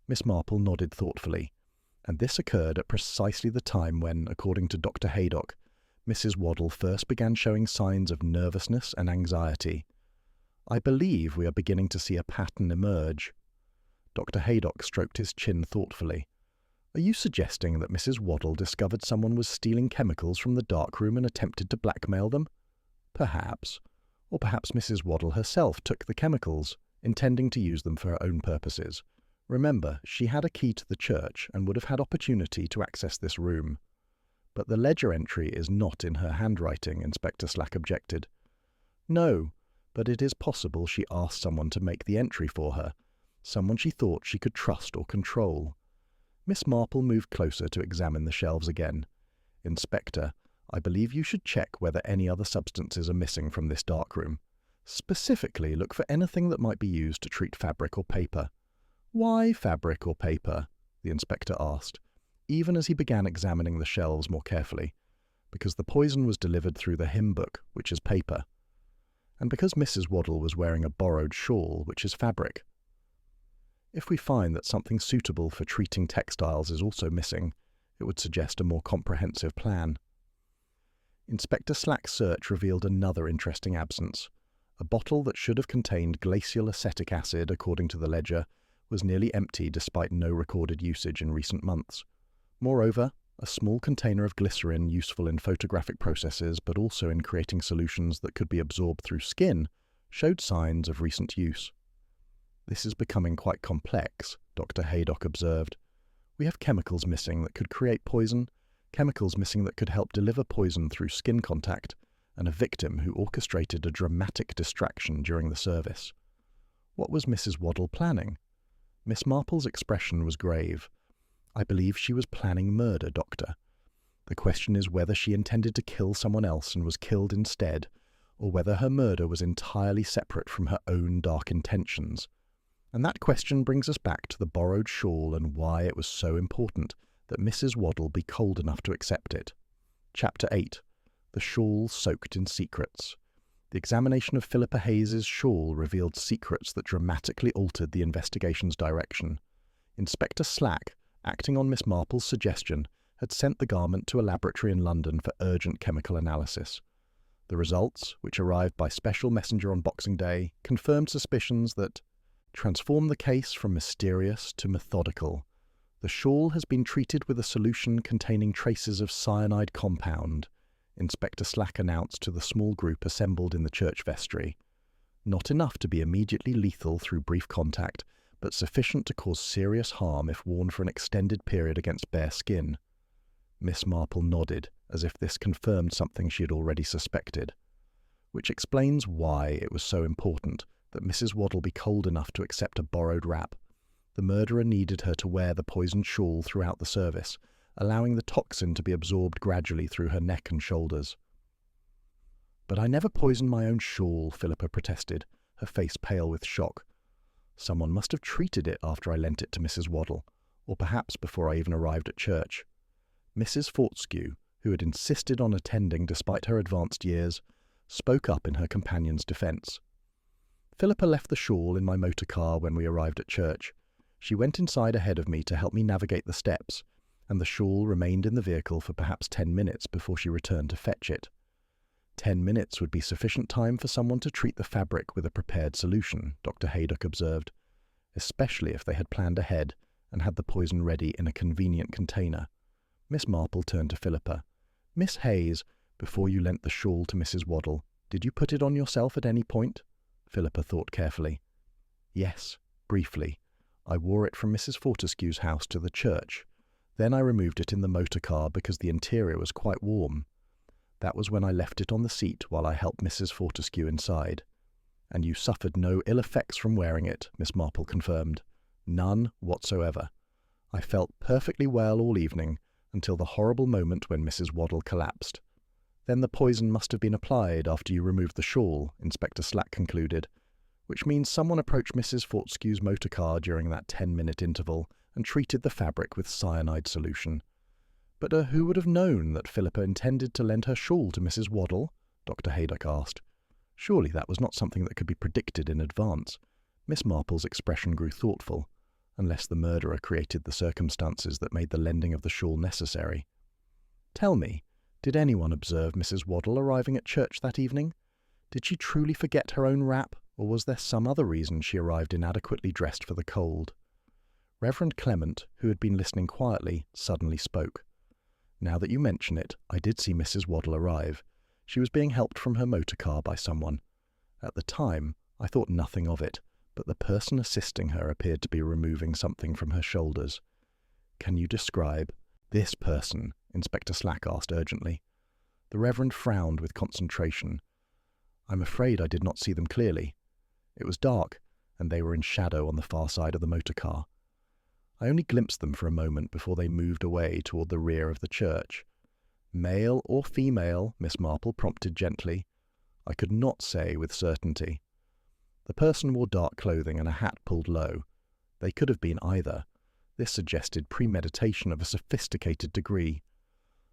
Miss Marple nodded thoughtfully, and this occurred at precisely the time when, according to Dr. Haydock, Mrs. Waddle first began showing signs of nervousness and anxiety. "I believe we are beginning to see a pattern emerge." Dr. Haydock stroked his chin thoughtfully. "Are you suggesting that Mrs. Waddle discovered someone was stealing chemicals from the darkroom and attempted to blackmail them?" "Perhaps. Or perhaps Mrs. Waddle herself took the chemicals, intending to use them for her own purposes. Remember, she had a key to the church and would have had opportunity to access this room." "But the ledger entry is not in her handwriting," Inspector Slack objected. "No, but it is possible she asked someone to make the entry for her, someone she thought she could trust or control." Miss Marple moved closer to examine the shelves again. "Inspector, I believe you should check whether any other substances are missing from this darkroom. Specifically, look for anything that might be used to treat fabric or paper." "Why fabric or paper?" the inspector asked, even as he began examining the shelves more carefully. "Because the poison was delivered through the hymnbook, which is paper. And because Mrs. Waddle was wearing a borrowed shawl, which is fabric. If we find that something suitable for treating textiles is also missing, it would suggest a more comprehensive plan." Inspector Slack's search revealed another interesting absence. A bottle that should have contained glacial acetic acid, according to the ledger, was nearly empty despite no recorded usage in recent months. Moreover, a small container of glycerin useful in photographic processes but also in creating solutions that could be absorbed through skin showed signs of recent use. "This is becoming quite complex," Dr. Haydock observed. "We have chemicals missing that could create poison, chemicals missing that could help deliver poison through skin contact, and a victim who orchestrated a dramatic distraction during the service. What was Mrs. Waddle planning?" Miss Marple's expression was grave. "I believe she was planning murder, Doctor. The question is whether she intended to kill someone else and was killed instead, or whether her murder was entirely separate from her own dark intentions. And that question brings us back to the borrowed shawl and why it was so important that Mrs. Waddle be cold enough to accept it. Chapter 8. The Shawl Soaked in Secrets. The examination of Philippa Hayes's shawl revealed secrets that dramatically altered the investigation's direction. Inspector Slack, acting on Miss Marple's suggestion, had sent the garment to a laboratory in London for urgent chemical analysis. The results, which arrived by special messenger on Boxing Day, confirmed suspicions that transformed the case from mysterious to methodical. The shawl has been treated with a solution containing traces of cyanide compound, Inspector Slack announced to the small group assembled in the church vestry. Not enough to be immediately lethal through brief contact, but sufficient to cause serious harm if worn for an extended period against bare skin. Miss Marple nodded, as if this confirmed something she had already suspected. Which explains why it was so important that Mrs. Waddle be cold enough to accept a borrowed wrap. The murderer needed her to wear the poisoned shawl throughout the service, allowing the toxin to be absorbed gradually through her neck and shoulders. "But I never poisoned my own shawl," Philippa protested, her face pale with shock. "Someone must have treated it after I lent it to Mrs. Waddle, or perhaps before I even arrived at church." Mrs. Fortescue, who had insisted on attending despite her advanced years, spoke up in her companion's defence. "Philippa left the shawl in my motor car when we arrived at church. She went inside ahead of me to help me navigate the steps, and the shawl remained in the vehicle for perhaps 10 minutes before she returned to fetch it. 10 minutes would be sufficient time for someone to treat the fabric with a prepared solution," Dr. Haydock observed, "especially if they had planned ahead and had the poison ready in a convenient container." Miss Marple turned to Philippa. "Miss Hayes, before you lent the shawl to Mrs. Waddle, did you put it on yourself at any point?" Philippa thought carefully. "Yes, briefly. I wore it from Mrs. Fortescue's house to the church. Then I removed it in the motor car because the interior was quite warm. That was when I left it on the seat while I helped Mrs. Fortescue inside." "And you suffered no ill effects from wearing it," Miss Marple confirmed. "None whatsoever. I felt perfectly well all evening, until the horrible moment when Mrs. Waddle collapsed." "Then the poison must have been applied after you removed the shawl," Inspector Slack concluded, "which means someone approached Mrs. Fortescue's motor car during that 10-minute interval and treated the fabric with cyanide solution." "But who would have known that Philippa intended to lend her shawl to Mrs. Waddle?" Dr. Haydock asked. "Surely that was not something that could be predicted in advance." Miss Marple's expression grew thoughtful, unless the murderer created the circumstances that made the lending of the shawl necessary. "Tell me, did anyone observe Mrs. Waddle arriving at church that evening? Did she truly forget her own wrap, or was there some other reason she arrived inadequately dressed for the cold?" Reverend Clement, who had been listening quietly, suddenly spoke. "Now that you mention it, I did see Mrs. Waddle arrive. She was being helped from her motor car by someone. At the time, I thought nothing of it, but the person assisting her appeared to be removing something from her shoulders." "Can you describe this person?" Inspector Slack asked urgently. The Reverend frowned with concentration. "I'm afraid I did not see them clearly. It was dark, and they were in shadow on the far side of the motor car. I only glimpsed them for a moment before they moved away toward the rear of the church." "Male or female?" Miss Marple prompted gently. "I could not say with certainty. The person wore dark clothing and a hat pulled low. They could have been either. This suggested premeditation of a sophisticated degree.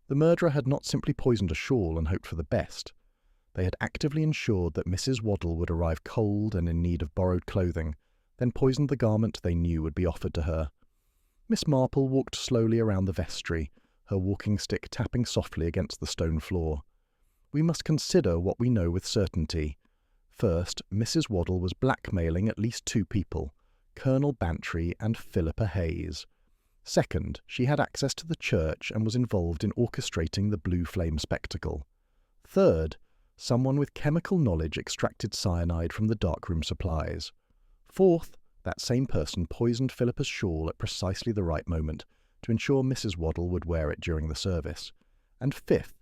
The murderer had not simply poisoned a shawl and hoped for the best. They had actively ensured that Mrs. Waddle would arrive cold and in need of borrowed clothing, then poisoned the garment they knew would be offered to her." Miss Marple walked slowly around the vestry, her walking stick tapping softly against the stone floor. "We must consider what we know with certainty. First, Mrs. Waddle was blackmailing at least 2 people, Colonel Bantry and Philippa Hayes. Second, she had access to the church and was involved in orchestrating the blue flame spectacle. Third, someone with chemical knowledge extracted cyanide from the darkroom supplies. Fourth, that same person poisoned Philippa's shawl at precisely the right moment to ensure Mrs. Waddle would wear it during the service. And fifth,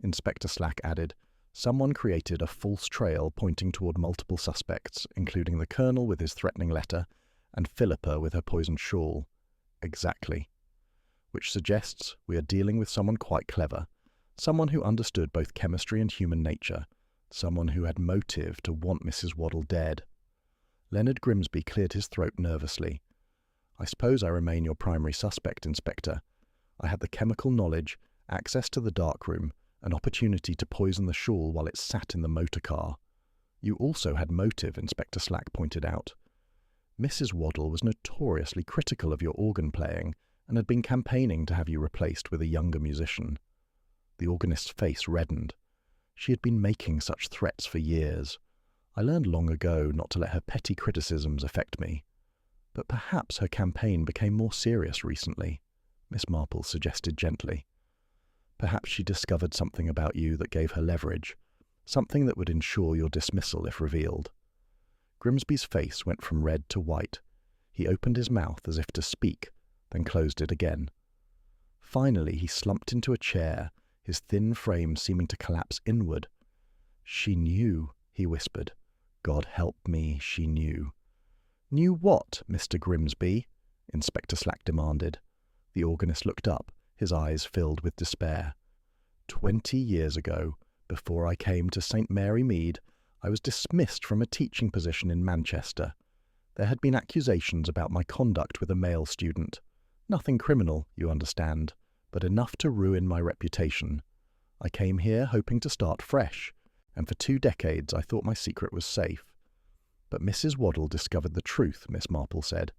Inspector Slack added, someone created a false trail pointing toward multiple suspects, including the Colonel with his threatening letter and Philippa with her poisoned shawl." "Exactly." which suggests we are dealing with someone quite clever, someone who understood both chemistry and human nature, someone who had motive to want Mrs. Waddle dead. Leonard Grimsby cleared his throat nervously. I suppose I remain your primary suspect, Inspector. I had the chemical knowledge, access to the darkroom, an opportunity to poison the shawl while it sat in the motor car. You also had motive, Inspector Slack pointed out. Mrs. Waddle was notoriously critical of your organ playing and had been campaigning to have you replaced with a younger musician. The organist's face reddened. She had been making such threats for years. I learned long ago not to let her petty criticisms affect me. But perhaps her campaign became more serious recently, Miss Marple suggested gently. Perhaps she discovered something about you that gave her leverage, something that would ensure your dismissal if revealed. Grimsby's face went from red to white. He opened his mouth as if to speak, then closed it again. Finally, he slumped into a chair, his thin frame seeming to collapse inward. She knew, he whispered. God help me, she knew. Knew what, Mr. Grimsby? Inspector Slack demanded. The organist looked up, his eyes filled with despair. 20 years ago, before I came to St. Mary Mead, I was dismissed from a teaching position in Manchester. There had been accusations about my conduct with a male student. Nothing criminal, you understand, but enough to ruin my reputation. I came here hoping to start fresh, and for 2 decades I thought my secret was safe. But Mrs. Waddle discovered the truth, Miss Marple said.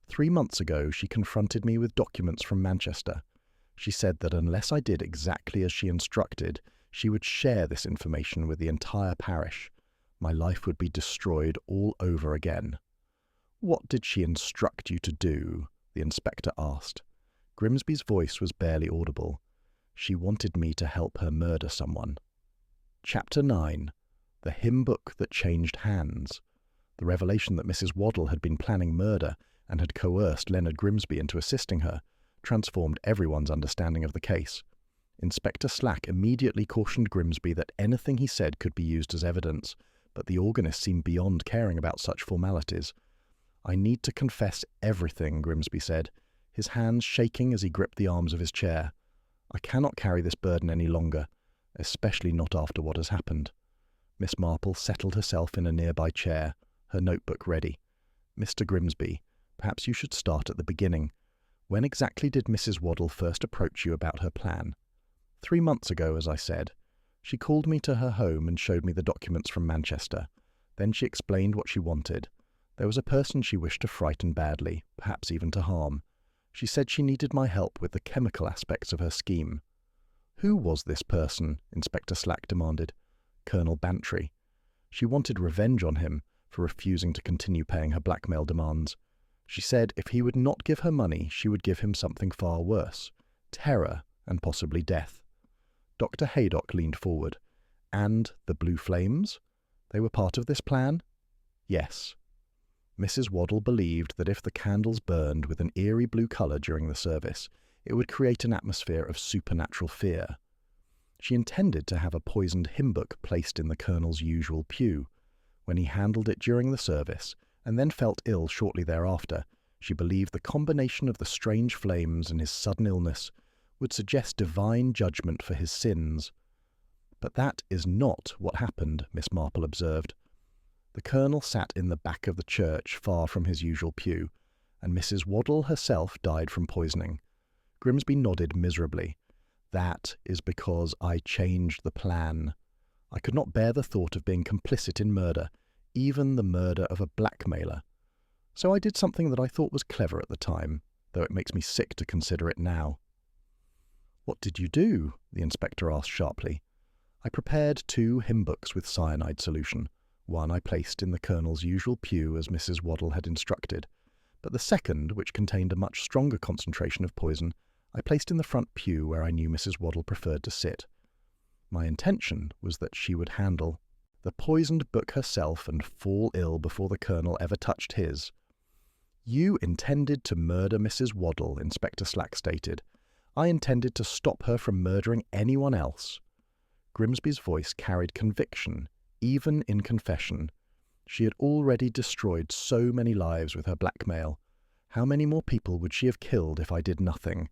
3 months ago she confronted me with documents from Manchester. She said that unless I did exactly as she instructed, she would share this information with the entire parish. My life would be destroyed all over again. What did she instruct you to do? The inspector asked. Grimsby's voice was barely audible. She wanted me to help her murder someone. Chapter 9. The Hymn Book That Changed Hands. The revelation that Mrs. Waddle had been planning murder and had coerced Leonard Grimsby into assisting her transformed everyone's understanding of the case. Inspector Slack immediately cautioned Grimsby that anything he said could be used as evidence, but the organist seemed beyond caring about such formalities. I need to confess everything, Grimsby said, his hands shaking as he gripped the arms of his chair. I cannot carry this burden any longer, especially not after what has happened. Miss Marple settled herself in a nearby chair, her notebook ready. Mr. Grimsby, perhaps you should start at the beginning. When exactly did Mrs. Waddle first approach you about her plan? 3 months ago, as I said. She called me to her home and showed me the documents from Manchester. Then she explained what she wanted. There was a person she wished to frighten badly, perhaps even to harm. She said she needed my help with the chemical aspects of her scheme. Who was this person? Inspector Slack demanded. Colonel Bantry. She wanted revenge on him for refusing to continue paying her blackmail demands. She said if he would not give her money, she would give him something far worse, terror and possibly death. Dr. Haydock leaned forward. And the blue flames? They were part of this plan? Yes. Mrs. Waddle believed that if the candles burned with an eerie blue colour during the service, it would create an atmosphere of supernatural fear. She intended to have a poisoned hymn book placed in the colonel's usual pew. When he handled it during the service, and then felt ill shortly thereafter, she believed the combination of the strange flames and his sudden illness would suggest divine judgment for his sins. But that is not what happened, Miss Marple observed. The colonel sat in the back of the church, far from his usual pew, and Mrs. Waddle herself died from poisoning. Grimsby nodded miserably. That is because I changed the plan. I could not bear the thought of being complicit in murder, even the murder of a blackmailer. So I did something that I thought was clever at the time, though it makes me sick to consider it now. What did you do? The inspector asked sharply. I prepared 2 hymn books with cyanide solution. One I placed in the colonel's usual pew as Mrs. Waddle had instructed, but the second, which contained a much stronger concentration of poison, I placed in the front pew where I knew Mrs. Waddle preferred to sit. My intention was that she would handle the poisoned book herself and fall ill before the colonel ever touched his. You intended to murder Mrs. Waddle, Inspector Slack stated. I intended to stop her from murdering anyone else. Grimsby's voice carried conviction, even in confession. She had already destroyed so many lives with her blackmail. How many more people would she have killed if I did nothing?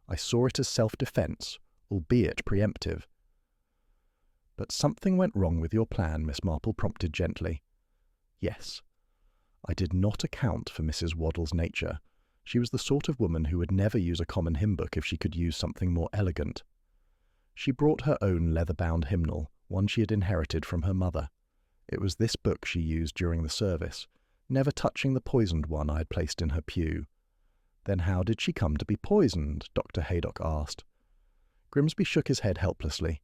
I saw it as self-defence, albeit preemptive. But something went wrong with your plan, Miss Marple prompted gently. Yes. I did not account for Mrs. Waddle's nature. She was the sort of woman who would never use a common hymn book if she could use something more elegant. She brought her own leather-bound hymnal, one she had inherited from her mother. It was this book she used during the service, never touching the poisoned one I had placed in her pew. Then how did she come to be poisoned? Dr. Haydock asked. Grimsby shook his head helplessly.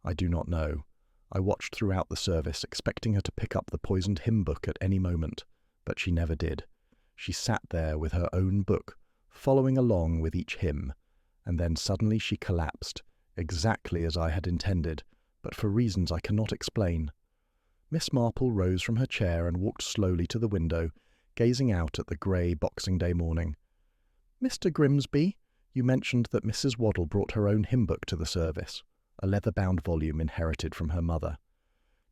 I do not know. I watched throughout the service, expecting her to pick up the poisoned hymn book at any moment, but she never did. She sat there with her own book, following along with each hymn, and then suddenly she collapsed, exactly as I had intended, but for reasons I cannot explain. Miss Marple rose from her chair and walked slowly to the window, gazing out at the grey Boxing Day morning. Mr. Grimsby, you mentioned that Mrs. Waddle brought her own hymn book to the service, a leather-bound volume inherited from her mother.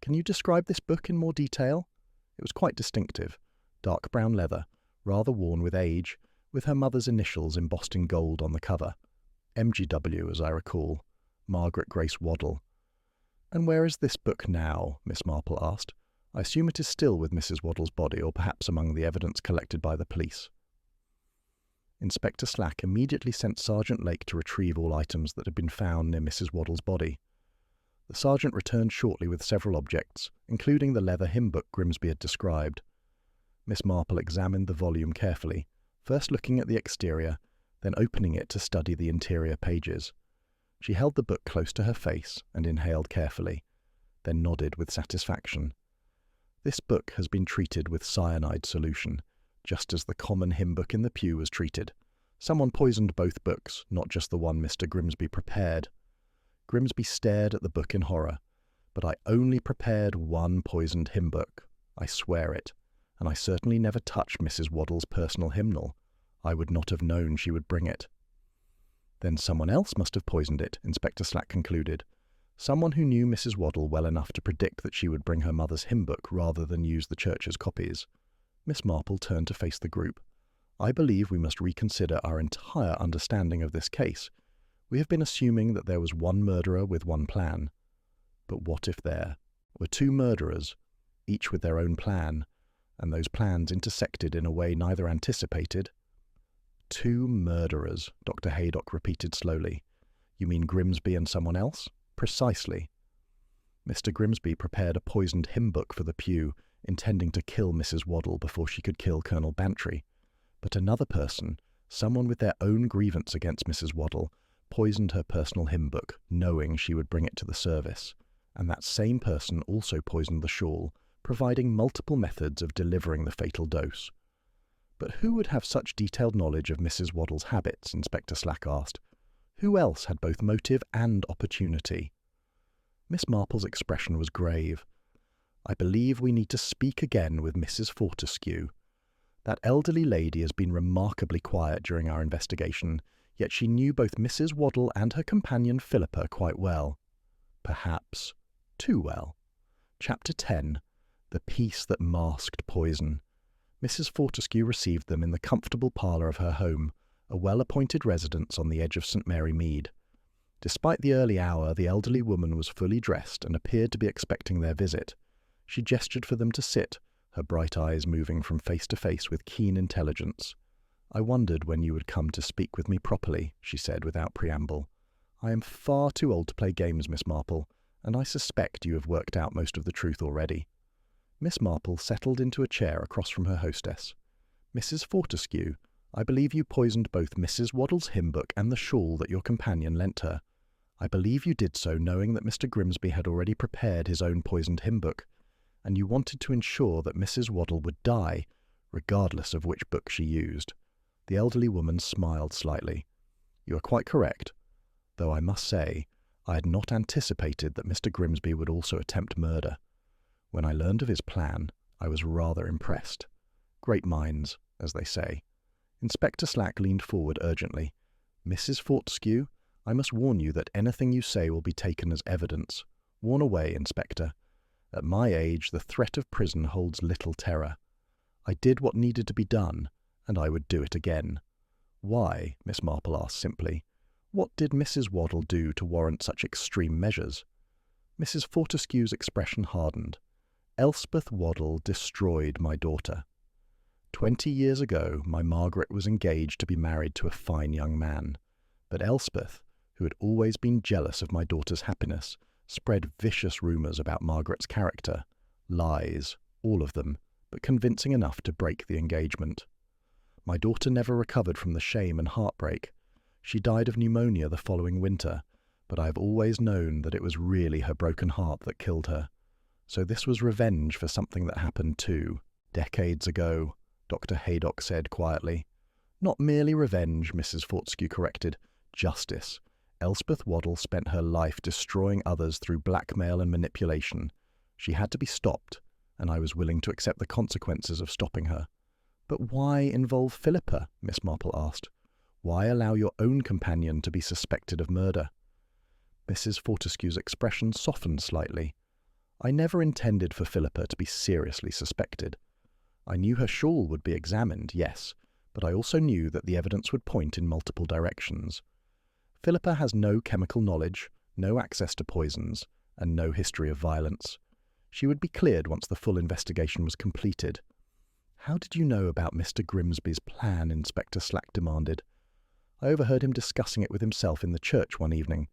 Can you describe this book in more detail? It was quite distinctive, dark brown leather, rather worn with age, with her mother's initials embossed in gold on the cover. MGW, as I recall. Margaret Grace Waddle. And where is this book now? Miss Marple asked. I assume it is still with Mrs. Waddle's body, or perhaps among the evidence collected by the police. Inspector Slack immediately sent Sergeant Lake to retrieve all items that had been found near Mrs. Waddle's body. The sergeant returned shortly with several objects, including the leather hymn book Grimsby had described. Miss Marple examined the volume carefully, first looking at the exterior, then opening it to study the interior pages. She held the book close to her face and inhaled carefully, then nodded with satisfaction. This book has been treated with cyanide solution, just as the common hymn book in the pew was treated. Someone poisoned both books, not just the one Mr. Grimsby prepared. Grimsby stared at the book in horror. But I only prepared one poisoned hymn book. I swear it. And I certainly never touched Mrs. Waddle's personal hymnal. I would not have known she would bring it. Then someone else must have poisoned it, Inspector Slack concluded. Someone who knew Mrs. Waddle well enough to predict that she would bring her mother's hymn book rather than use the church's copies. Miss Marple turned to face the group. I believe we must reconsider our entire understanding of this case. We have been assuming that there was one murderer with one plan. But what if there were two murderers, each with their own plan, and those plans intersected in a way neither anticipated? Two murderers, Dr. Haydock repeated slowly. You mean Grimsby and someone else? Precisely. Mr. Grimsby prepared a poisoned hymn book for the pew, intending to kill Mrs. Waddle before she could kill Colonel Bantry. But another person, someone with their own grievance against Mrs. Waddle, poisoned her personal hymn book, knowing she would bring it to the service. And that same person also poisoned the shawl, providing multiple methods of delivering the fatal dose. But who would have such detailed knowledge of Mrs. Waddle's habits? Inspector Slack asked. Who else had both motive and opportunity? Miss Marple's expression was grave. I believe we need to speak again with Mrs. Fortescue. That elderly lady has been remarkably quiet during our investigation, yet she knew both Mrs. Waddle and her companion Philippa quite well. Perhaps too well. Chapter 10. The Peace That Masked Poison. Mrs. Fortescue received them in the comfortable parlour of her home, a well-appointed residence on the edge of St. Mary Mead. Despite the early hour, the elderly woman was fully dressed and appeared to be expecting their visit. She gestured for them to sit, her bright eyes moving from face to face with keen intelligence. I wondered when you would come to speak with me properly, she said without preamble. I am far too old to play games, Miss Marple, and I suspect you have worked out most of the truth already. Miss Marple settled into a chair across from her hostess. Mrs. Fortescue, I believe you poisoned both Mrs. Waddle's hymn book and the shawl that your companion lent her. I believe you did so knowing that Mr. Grimsby had already prepared his own poisoned hymn book, and you wanted to ensure that Mrs. Waddle would die, regardless of which book she used. The elderly woman smiled slightly. You are quite correct, though I must say I had not anticipated that Mr. Grimsby would also attempt murder. When I learned of his plan, I was rather impressed. Great minds, as they say. Inspector Slack leaned forward urgently. Mrs. Fortescue, I must warn you that anything you say will be taken as evidence. Warn away, Inspector. At my age, the threat of prison holds little terror. I did what needed to be done, and I would do it again. Why? Miss Marple asked simply. What did Mrs. Waddle do to warrant such extreme measures? Mrs. Fortescue's expression hardened. Elspeth Waddle destroyed my daughter. 20 years ago, my Margaret was engaged to be married to a fine young man. But Elspeth, who had always been jealous of my daughter's happiness, spread vicious rumours about Margaret's character. Lies, all of them, but convincing enough to break the engagement. My daughter never recovered from the shame and heartbreak. She died of pneumonia the following winter, but I have always known that it was really her broken heart that killed her. So this was revenge for something that happened decades ago, Dr. Haydock said quietly. Not merely revenge, Mrs. Fortescue corrected. Justice. Elspeth Waddle spent her life destroying others through blackmail and manipulation. She had to be stopped, and I was willing to accept the consequences of stopping her. But why involve Philippa? Miss Marple asked. Why allow your own companion to be suspected of murder? Mrs. Fortescue's expression softened slightly. I never intended for Philippa to be seriously suspected. I knew her shawl would be examined, yes, but I also knew that the evidence would point in multiple directions. Philippa has no chemical knowledge, no access to poisons, and no history of violence. She would be cleared once the full investigation was completed. How did you know about Mr. Grimsby's plan? Inspector Slack demanded. I overheard him discussing it with himself in the church one evening.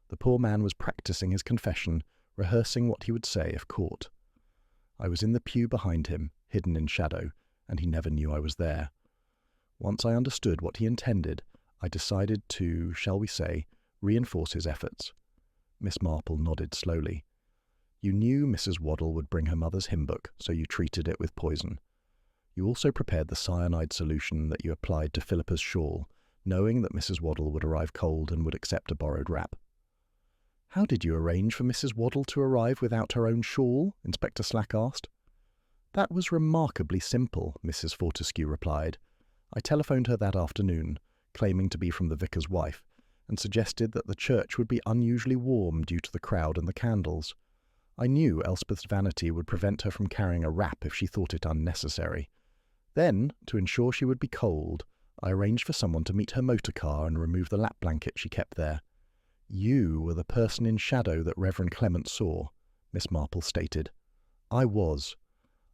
The poor man was practicing his confession, rehearsing what he would say if caught. I was in the pew behind him, hidden in shadow, and he never knew I was there. Once I understood what he intended, I decided to, shall we say, reinforce his efforts. Miss Marple nodded slowly. You knew Mrs. Waddle would bring her mother's hymnbook, so you treated it with poison. You also prepared the cyanide solution that you applied to Philippa's shawl, knowing that Mrs. Waddle would arrive cold and would accept a borrowed wrap. How did you arrange for Mrs. Waddle to arrive without her own shawl? Inspector Slack asked. That was remarkably simple, Mrs. Fortescue replied. I telephoned her that afternoon, claiming to be from the vicar's wife, and suggested that the church would be unusually warm due to the crowd and the candles. I knew Elspeth's vanity would prevent her from carrying a wrap if she thought it unnecessary. Then, to ensure she would be cold, I arranged for someone to meet her motor car and remove the lap blanket she kept there. You were the person in shadow that Reverend Clement saw, Miss Marple stated. I was.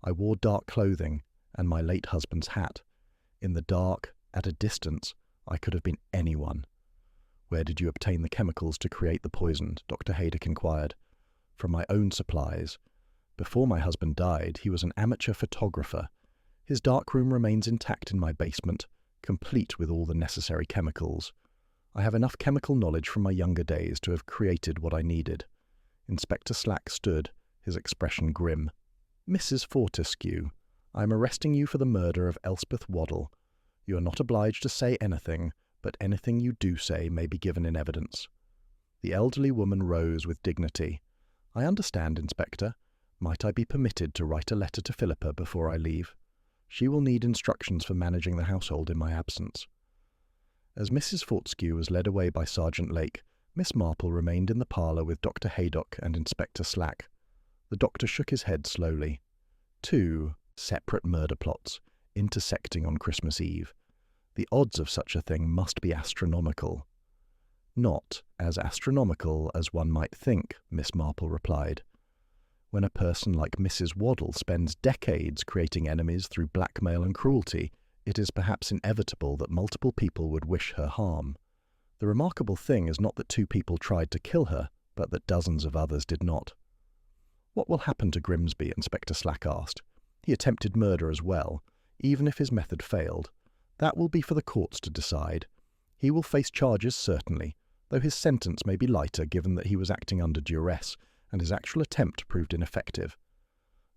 I wore dark clothing and my late husband's hat. In the dark, at a distance, I could have been anyone. Where did you obtain the chemicals to create the poison? Dr. Haydock inquired. From my own supplies. Before my husband died, he was an amateur photographer. His darkroom remains intact in my basement, complete with all the necessary chemicals. I have enough chemical knowledge from my younger days to have created what I needed. Inspector Slack stood, his expression grim. Mrs. Fortescue, I am arresting you for the murder of Elspeth Waddle. You are not obliged to say anything, but anything you do say may be given in evidence. The elderly woman rose with dignity. I understand, Inspector. Might I be permitted to write a letter to Philippa before I leave? She will need instructions for managing the household in my absence. As Mrs. Fortescue was led away by Sergeant Lake, Miss Marple remained in the parlour with Dr. Haydock and Inspector Slack. The doctor shook his head slowly. 2 separate murder plots, intersecting on Christmas Eve. The odds of such a thing must be astronomical. Not as astronomical as one might think, Miss Marple replied. When a person like Mrs. Waddle spends decades creating enemies through blackmail and cruelty, it is perhaps inevitable that multiple people would wish her harm. The remarkable thing is not that 2 people tried to kill her, but that dozens of others did not. What will happen to Grimsby? Inspector Slack asked. He attempted murder as well, even if his method failed. That will be for the courts to decide. He will face charges, certainly, though his sentence may be lighter given that he was acting under duress, and his actual attempt proved ineffective.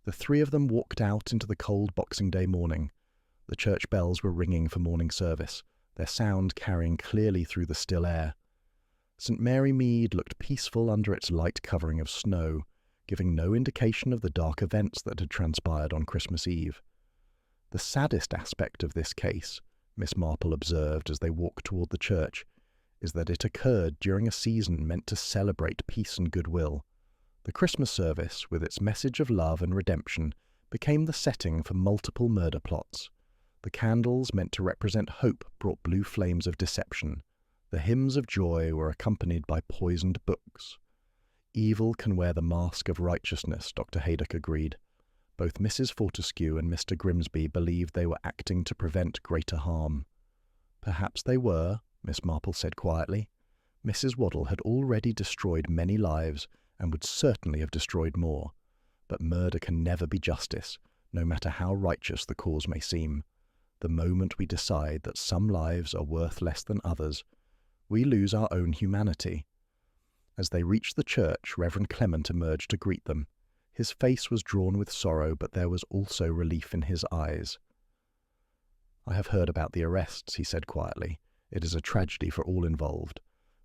The 3 of them walked out into the cold Boxing Day morning. The church bells were ringing for morning service, their sound carrying clearly through the still air. St. Mary Mead looked peaceful under its light covering of snow, giving no indication of the dark events that had transpired on Christmas Eve. The saddest aspect of this case, Miss Marple observed as they walked toward the church, is that it occurred during a season meant to celebrate peace and goodwill. The Christmas service, with its message of love and redemption, became the setting for multiple murder plots. The candles, meant to represent hope, brought blue flames of deception. The hymns of joy were accompanied by poisoned books. Evil can wear the mask of righteousness, Dr. Haydock agreed. Both Mrs. Fortescue and Mr. Grimsby believed they were acting to prevent greater harm. Perhaps they were, Miss Marple said quietly. Mrs. Waddle had already destroyed many lives and would certainly have destroyed more. But murder can never be justice, no matter how righteous the cause may seem. The moment we decide that some lives are worth less than others, we lose our own humanity. As they reached the church, Reverend Clement emerged to greet them. His face was drawn with sorrow, but there was also relief in his eyes. "I have heard about the arrests," he said quietly. "It is a tragedy for all involved.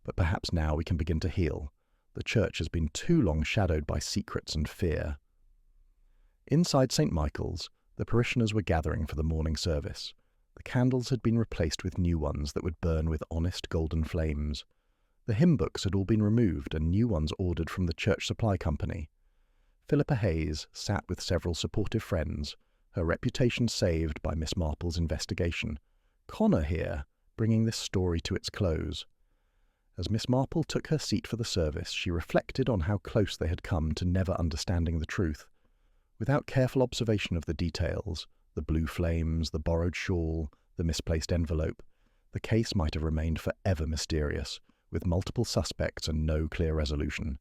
But perhaps now we can begin to heal. The church has been too long shadowed by secrets and fear." Inside St. Michael's, the parishioners were gathering for the morning service. The candles had been replaced with new ones that would burn with honest golden flames. The hymn books had all been removed and new ones ordered from the church supply company. Philippa Hayes sat with several supportive friends, her reputation saved by Miss Marple's investigation. Connor here, bringing this story to its close. As Miss Marple took her seat for the service, she reflected on how close they had come to never understanding the truth. Without careful observation of the details, the blue flames, the borrowed shawl, the misplaced envelope, the case might have remained forever mysterious, with multiple suspects and no clear resolution.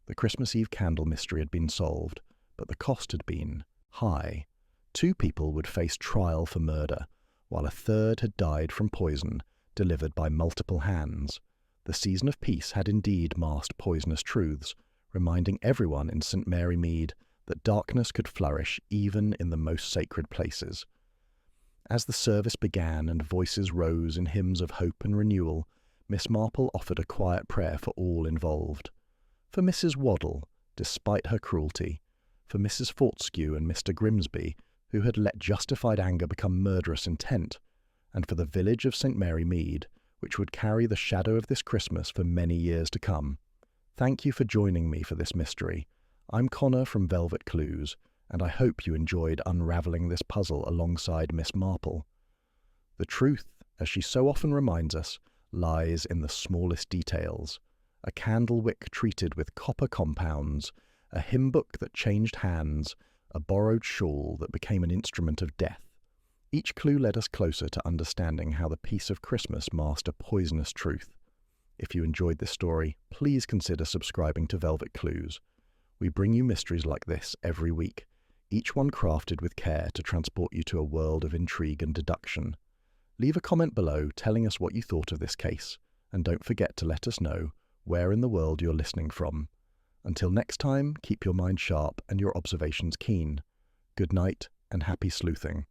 The Christmas Eve candle mystery had been solved, but the cost had been high. 2 people would face trial for murder, while a third had died from poison delivered by multiple hands. The season of peace had indeed masked poisonous truths, reminding everyone in St. Mary Mead that darkness could flourish even in the most sacred places. As the service began and voices rose in hymns of hope and renewal, Miss Marple offered a quiet prayer for all involved. For Mrs. Waddle, despite her cruelty, for Mrs. Fortescue and Mr. Grimsby, who had let justified anger become murderous intent, and for the village of St. Mary Mead, which would carry the shadow of this Christmas for many years to come. Thank you for joining me for this mystery. I'm Connor from Velvet Clues, and I hope you enjoyed unravelling this puzzle alongside Miss Marple. The truth, as she so often reminds us, lies in the smallest details. A candle wick treated with copper compounds, a hymn book that changed hands, a borrowed shawl that became an instrument of death. Each clue led us closer to understanding how the peace of Christmas masked a poisonous truth. If you enjoyed this story, please consider subscribing to Velvet Clues. We bring you mysteries like this every week, each one crafted with care to transport you to a world of intrigue and deduction. Leave a comment below telling us what you thought of this case, and don't forget to let us know where in the world you're listening from. Until next time, keep your mind sharp and your observations keen. Good night and happy sleuthing.